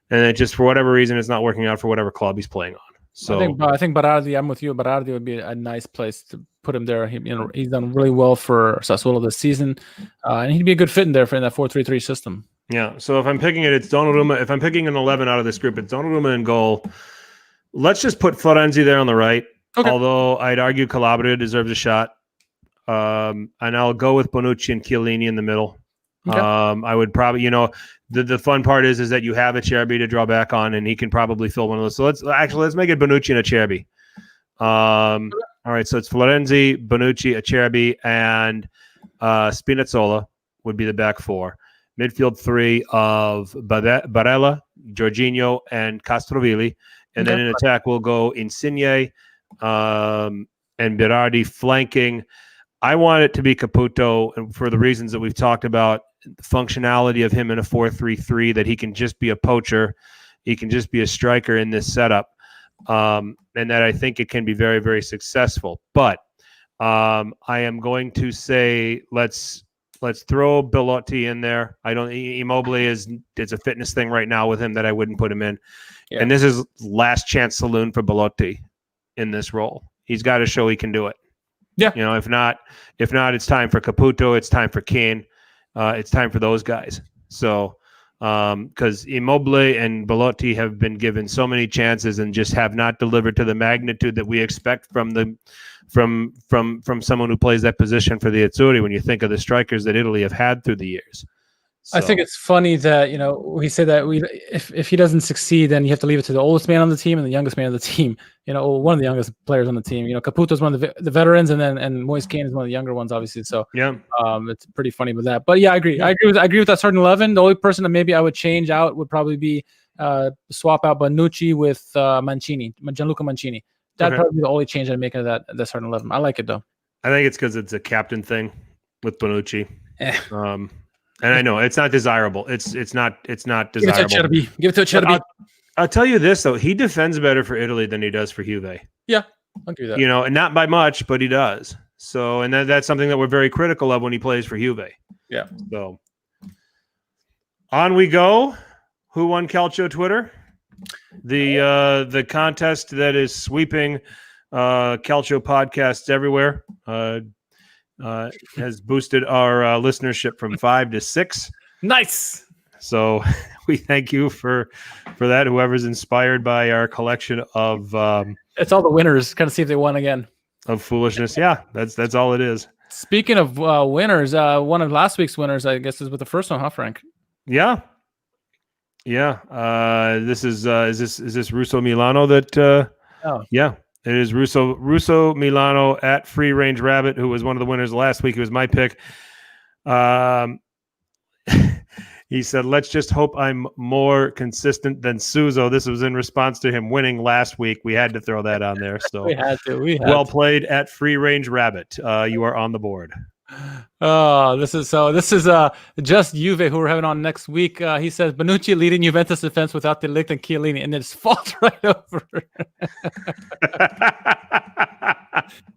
And it just for whatever reason, it's not working out for whatever club he's playing on. So I think Berardi. I'm with you. Berardi would be a nice place to put him there. He's done really well for Sassuolo this season, and he'd be a good fit in there for that 4-3-3 system. Yeah. So if I'm picking it, it's Donnarumma. If I'm picking an 11 out of this group, it's Donnarumma in goal. Let's just put Florenzi there on the right. Okay. Although I'd argue Calabria deserves a shot, and I'll go with Bonucci and Chiellini in the middle. Okay. I would probably, the fun part is that you have a Acerbi to draw back on, and he can probably fill one of those. So let's make it Bonucci and Acerbi. All right, so it's Florenzi, Bonucci, Acerbi, and Spinazzola would be the back four. Midfield three of Barella, Jorginho, and Castrovilli, and then in attack we'll go Insigne and Berardi flanking. I want it to be Caputo, and for the reasons that we've talked about. The functionality of him in a 4-3-3, that he can just be a poacher, he can just be a striker in this setup, and that I think it can be very, very successful. But I am going to say let's throw Belotti in there. Immobile it's a fitness thing right now with him that I wouldn't put him in, and this is last chance saloon for Belotti in this role. He's got to show he can do it. Yeah, if not, it's time for Caputo. It's time for Kean. It's time for those guys. So because Immobile and Belotti have been given so many chances and just have not delivered to the magnitude that we expect from someone who plays that position for the Azzurri when you think of the strikers that Italy have had through the years. So. I think it's funny that, we say that if he doesn't succeed, then you have to leave it to the oldest man on the team and the youngest man on the team. One of the youngest players on the team. Caputo's one of the veterans, and Moise Kean is one of the younger ones, obviously. So yeah, it's pretty funny with that. But yeah, I agree. I agree with that starting 11. The only person that maybe I would change out would probably be swap out Bonucci with Gianluca Mancini. That'd probably be the only change I'd make of that starting 11. I like it though. I think it's because it's a captain thing with Bonucci. And I know it's not desirable. It's not desirable. Give it to Acerbi. I'll tell you this though, he defends better for Italy than he does for Juve. Yeah, I'll do that. And not by much, but he does. So, and that's something that we're very critical of when he plays for Juve. Yeah. So, on we go. Who won Calcio Twitter? The contest that is sweeping Calcio podcasts everywhere. Has boosted our listenership from 5 to 6. Nice. So we thank you for that. Whoever's inspired by our collection of it's all the winners. Kind of see if they won again. Of foolishness. Yeah, that's all it is. Speaking of winners, one of last week's winners, I guess, is with the first one, huh, Frank? Yeah. This is this Russo Milano that? Yeah. It is Russo Milano at Free Range Rabbit, who was one of the winners last week. It was my pick. He said, let's just hope I'm more consistent than Suso. This was in response to him winning last week. We had to throw that on there. So we had to. Well played at Free Range Rabbit. You are on the board. Oh, this is just Juve who we're having on next week. He says Bonucci leading Juventus defense without De Ligt and Chiellini, and then just falls right over.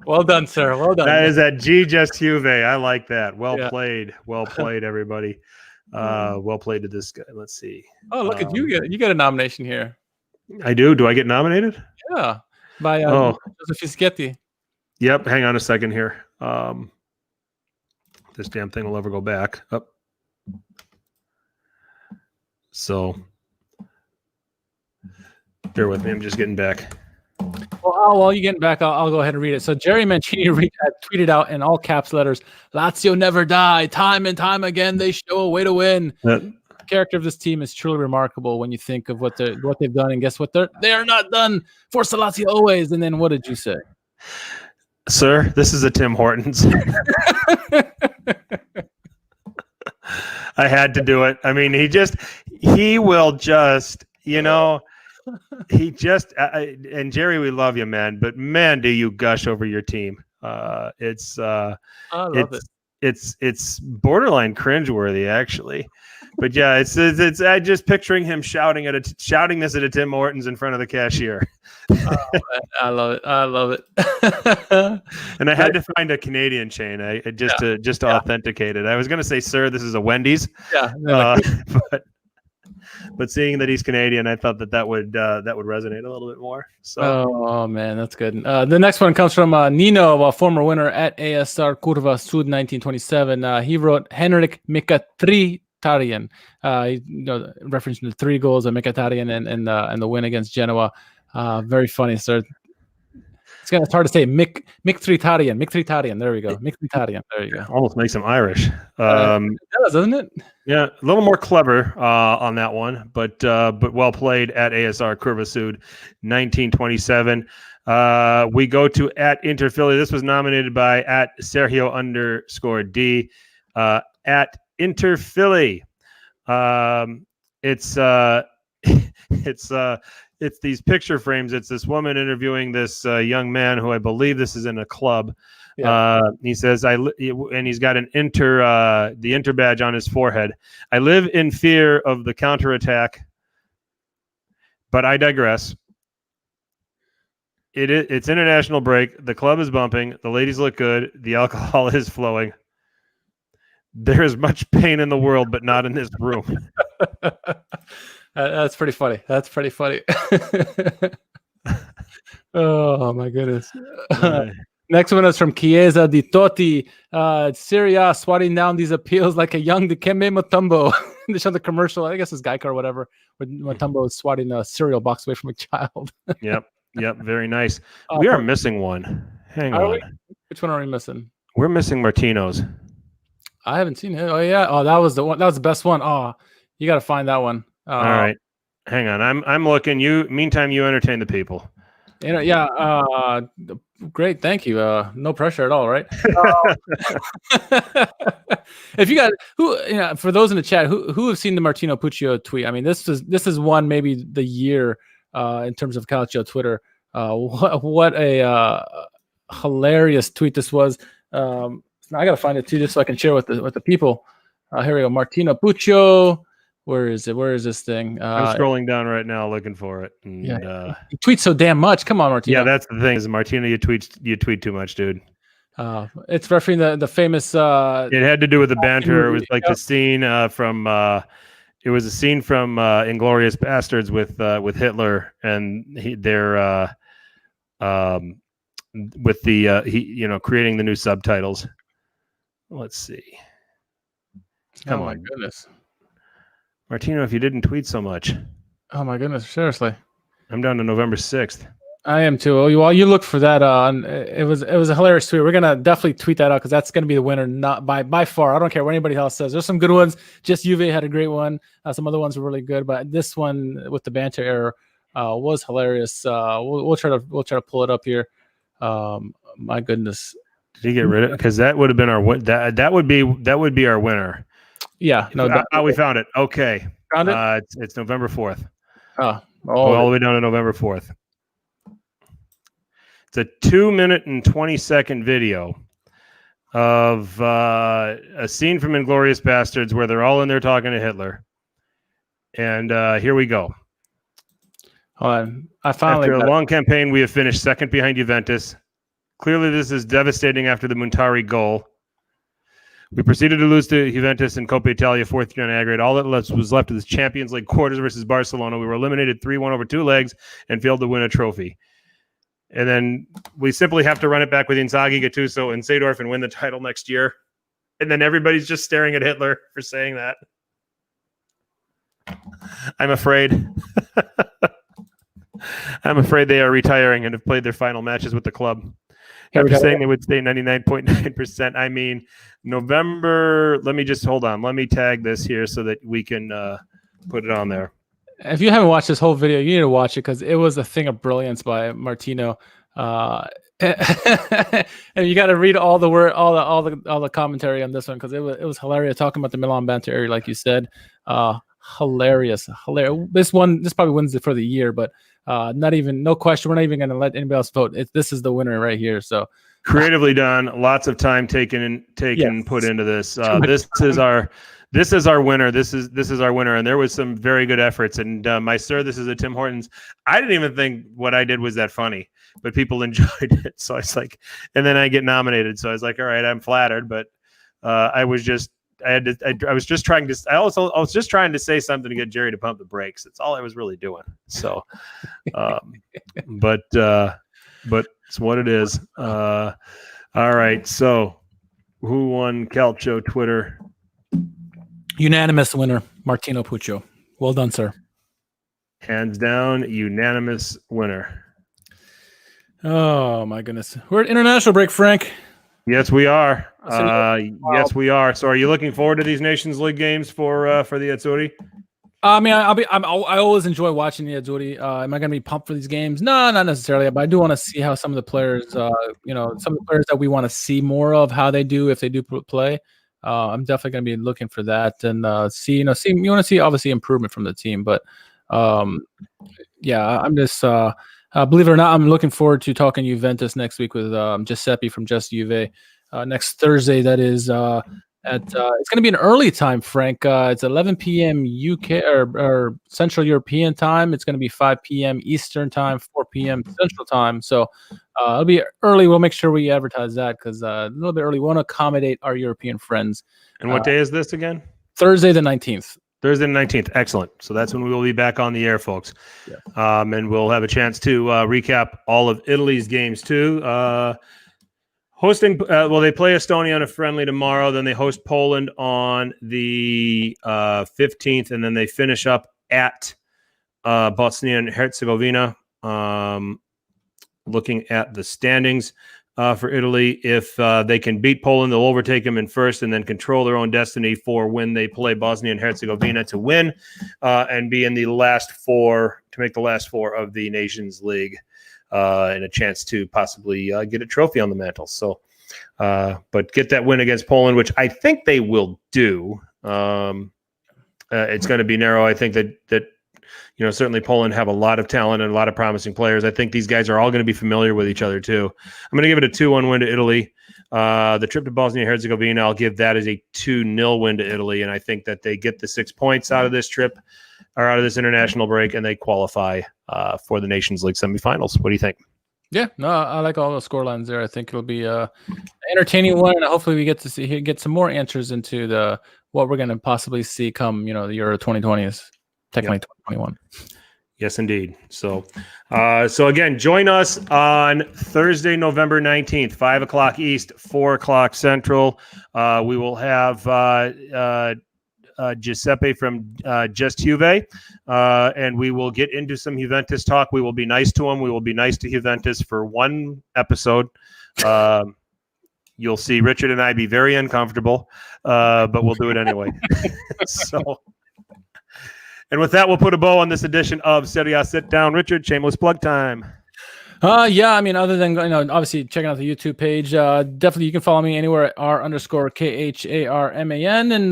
Well done, sir. Well done. That is at G just Juve. I like that. Well played. Well played, everybody. Well played to this guy. Let's see. Oh, look at you! You get a nomination here. I do. Do I get nominated? Yeah, by Joseph Fischetti. Yep. Hang on a second here. This damn thing will ever go back up. So bear with me. I'm just getting back. Well, while you're getting back, I'll go ahead and read it. So Jerry Mancini tweeted out in all caps letters, Lazio never die. Time and time again, they show a way to win. The character of this team is truly remarkable when you think of what they've done. And guess what? They are not done. Forza Lazio always. And then what did you say? Sir, this is a Tim Hortons. I had to do it. I mean, he will just, and Jerry, we love you, man, but man, do you gush over your team. It's borderline cringeworthy, actually. But yeah, it's I just picturing him shouting this at a Tim Hortons in front of the cashier. Oh, I love it. And I had to find a Canadian chain to authenticate it. I was going to say, sir, this is a Wendy's. Yeah. But seeing that he's Canadian, I thought that would resonate a little bit more. So. Oh man, that's good. The next one comes from Nino, a former winner at ASR Curva Sud 1927. He wrote Henrik Mkhitaryan, referencing the 3 goals of Mkhitaryan and the win against Genoa. Very funny, sir. It's hard to say. Mkhitaryan. There we go. Mkhitaryan. There you go. Almost makes him Irish. It does, doesn't it? Yeah, a little more clever on that one, but well played at ASR Curva Sud 1927. We go to at Inter Philly. This was nominated by at Sergio_D at Inter Philly. It's these picture frames. It's this woman interviewing this young man who I believe this is in a club. Yeah. He says, and he's got an the Inter badge on his forehead. I live in fear of the counterattack, but I digress. It's international break. The club is bumping. The ladies look good. The alcohol is flowing. There is much pain in the world, but not in this room. That's pretty funny. Oh my goodness. Next one is from Chiesa di Totti. Serie A swatting down these appeals like a young Dikembe Mutombo. they show the commercial. I guess it's Geico or whatever. When Mutombo is swatting a cereal box away from a child. Yep. Very nice. We are missing one. Hang on. Which one are we missing? We're missing Martino's. I haven't seen it. Oh yeah. Oh, that was the one. That was the best one. Oh, you got to find that one. All right. Hang on. I'm looking. Meantime, you entertain the people. Yeah. Great. Thank you. No pressure at all, right? If you got for those in the chat who have seen the Martino Puccio tweet, I mean, this is one maybe the year in terms of Calcio Twitter. What a hilarious tweet this was. Now I got to find it too, just so I can share with the people. Here we go. Martino Puccio. Where is it? Where is this thing? I'm scrolling down right now looking for it. And, he tweets so damn much. Come on, Martino. Yeah, that's the thing. Is Martino, you tweet too much, dude. It's referencing the famous. It had to do with the banter. It was like the scene from. It was a scene from Inglourious Bastards with Hitler and they're with the creating the new subtitles. Let's see. Come on, goodness. Martino, if you didn't tweet so much. Oh my goodness, seriously. I'm down to November 6th. I am too. While you look for that, it was a hilarious tweet. We're gonna definitely tweet that out because that's gonna be the winner, not by far. I don't care what anybody else says. There's some good ones. Just Juve had a great one. Some other ones were really good, but this one with the banter error was hilarious. We'll try to pull it up here. My goodness. Did he get rid of it? Because that would have been our that would be our winner. Yeah, no. We found it. Okay, found it. It's November 4th. All the way down to November 4th. It's a 2-minute and 20-second video of a scene from Inglourious Bastards where they're all in there talking to Hitler. And here we go. Hold on. After a long campaign, we have finished second behind Juventus. Clearly, this is devastating after the Montari goal. We proceeded to lose to Juventus in Coppa Italia 4th on aggregate. All that was left of the Champions League quarters versus Barcelona. We were eliminated 3-1 over 2 legs and failed to win a trophy. And then we simply have to run it back with Inzaghi, Gattuso, and Seedorf and win the title next year. And then everybody's just staring at Hitler for saying that. I'm afraid. I'm afraid they are retiring and have played their final matches with the club. After saying they would stay 99.9%. I mean, November. Let me just hold on. Let me tag this here so that we can put it on there. If you haven't watched this whole video, you need to watch it because it was a thing of brilliance by Martino. And you got to read all the commentary on this one because it was hilarious talking about the Milan banter area, like you said. Hilarious. This probably wins it for the year, but no question. We're not even going to let anybody else vote. This is the winner right here. So creatively done. Lots of time taken put into this. This is our winner. This is our winner. And there was some very good efforts. And my sir, this is a Tim Hortons. I didn't even think what I did was that funny, but people enjoyed it. So I was like, and then I get nominated. So I was like, all right, I'm flattered, but I was just trying to say something to get Jerry to pump the brakes. That's all I was really doing. So, but it's what it is. All right. So who won Calcio Twitter? Unanimous winner, Martino Puccio. Well done, sir. Hands down, unanimous winner. Oh my goodness. We're at international break, Frank. Yes, we are. Yes, we are. So, are you looking forward to these Nations League games for the Azzurri? I mean, I always enjoy watching the Azzurri. Am I going to be pumped for these games? No, not necessarily. But I do want to see how some of the players, some of the players that we want to see more of, how they do if they do play. I'm definitely going to be looking for that and you want to see obviously improvement from the team. But yeah, I'm just. Believe it or not, I'm looking forward to talking Juventus next week with Giuseppe from Just Juve next Thursday. That is it's going to be an early time, Frank. It's 11 p.m. UK or Central European time. It's going to be 5 p.m. Eastern time, 4 p.m. Central time. So it'll be early. We'll make sure we advertise that because a little bit early. We want to accommodate our European friends. And what day is this again? Thursday the 19th. Thursday the 19th. Excellent. So that's when we will be back on the air, folks. Yeah. And we'll have a chance to recap all of Italy's games too. Hosting, they play Estonia on a friendly tomorrow. Then they host Poland on the 15th, and then they finish up at Bosnia and Herzegovina. Looking at the standings for Italy, if they can beat Poland, they'll overtake them in first and then control their own destiny for when they play Bosnia and Herzegovina to win and be in the last four, to make the last four of the Nations League. And a chance to possibly get a trophy on the mantle. So, but get that win against Poland, which I think they will do. It's going to be narrow. I think that certainly Poland have a lot of talent and a lot of promising players. I think these guys are all going to be familiar with each other too. I'm going to give it a 2-1 win to Italy. The trip to Bosnia and Herzegovina, I'll give that as a 2-0 win to Italy, and I think that they get the 6 points out of this trip or out of this international break, and they qualify for the Nations League semifinals. What do you think? Yeah, no, I like all the scorelines there. I think it'll be an entertaining one, and hopefully we get some more answers into what we're going to possibly see come the Euro 2020 is technically 2021. Yes, indeed. So again, join us on Thursday, November 19th, 5 o'clock East, 4 o'clock Central. We will have Giuseppe from Just Juve, and we will get into some Juventus talk. We will be nice to him. We will be nice to Juventus for one episode. You'll see Richard and I be very uncomfortable, but we'll do it anyway. And with that, we'll put a bow on this edition of Serie A Sit Down. Richard, shameless plug time. Yeah, I mean, other than obviously checking out the YouTube page, definitely you can follow me anywhere at R_KHARMAN, and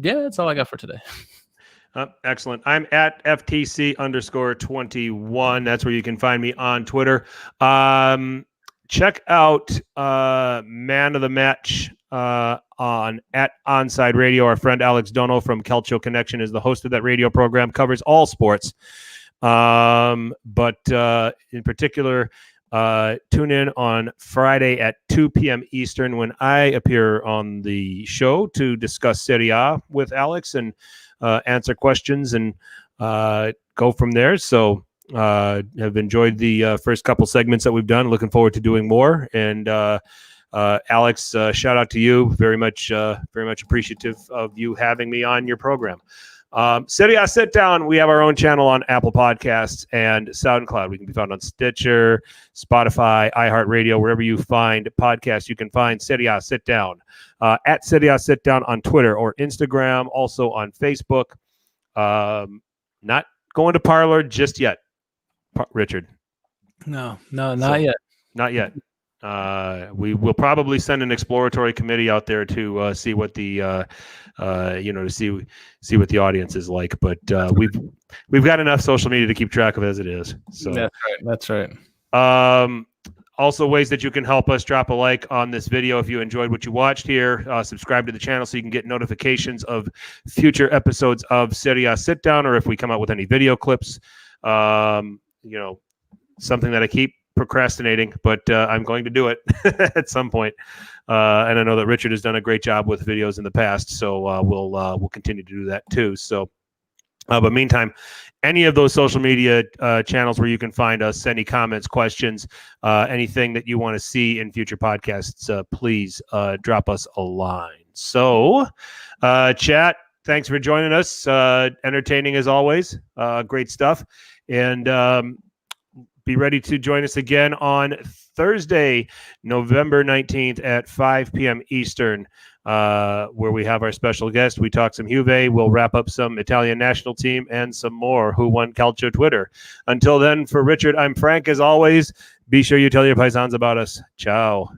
yeah, that's all I got for today. Excellent. I'm at FTC_21. That's where you can find me on Twitter. Check out Man of the Match on at Onside Radio. Our friend Alex Dono from Calcio Connection is the host of that radio program. Covers all sports. But in particular, tune in on Friday at 2 p.m. Eastern when I appear on the show to discuss Serie A with Alex and answer questions and go from there. So have enjoyed the first couple segments that we've done. Looking forward to doing more. And Alex, shout out to you. Very much appreciative of you having me on your program. Serie A Sit Down, we have our own channel on Apple Podcasts and SoundCloud. We can be found on Stitcher, Spotify, iHeartRadio, wherever you find podcasts. You can find Serie A Sit Down at Serie A Sit Down on Twitter or Instagram, also on Facebook. Not going to Parler just yet, Richard. No, not yet. Not yet. We will probably send an exploratory committee out there to see what the to see what the audience is like. But we've got enough social media to keep track of as it is. So that's right. Also, ways that you can help us: drop a like on this video if you enjoyed what you watched here. Subscribe to the channel so you can get notifications of future episodes of Serie A Sit Down, or if we come out with any video clips. Something that I keep procrastinating, but I'm going to do it at some point. And I know that Richard has done a great job with videos in the past, so we'll continue to do that too. So, but meantime, any of those social media channels where you can find us, any comments, questions, anything that you want to see in future podcasts, please drop us a line. So, chat, thanks for joining us. Entertaining as always. Great stuff. And be ready to join us again on Thursday, November 19th at 5 p.m. Eastern, where we have our special guest. We talk some Juve. We'll wrap up some Italian national team and some more Who Won Calcio Twitter. Until then, for Richard, I'm Frank. As always, be sure you tell your paisans about us. Ciao.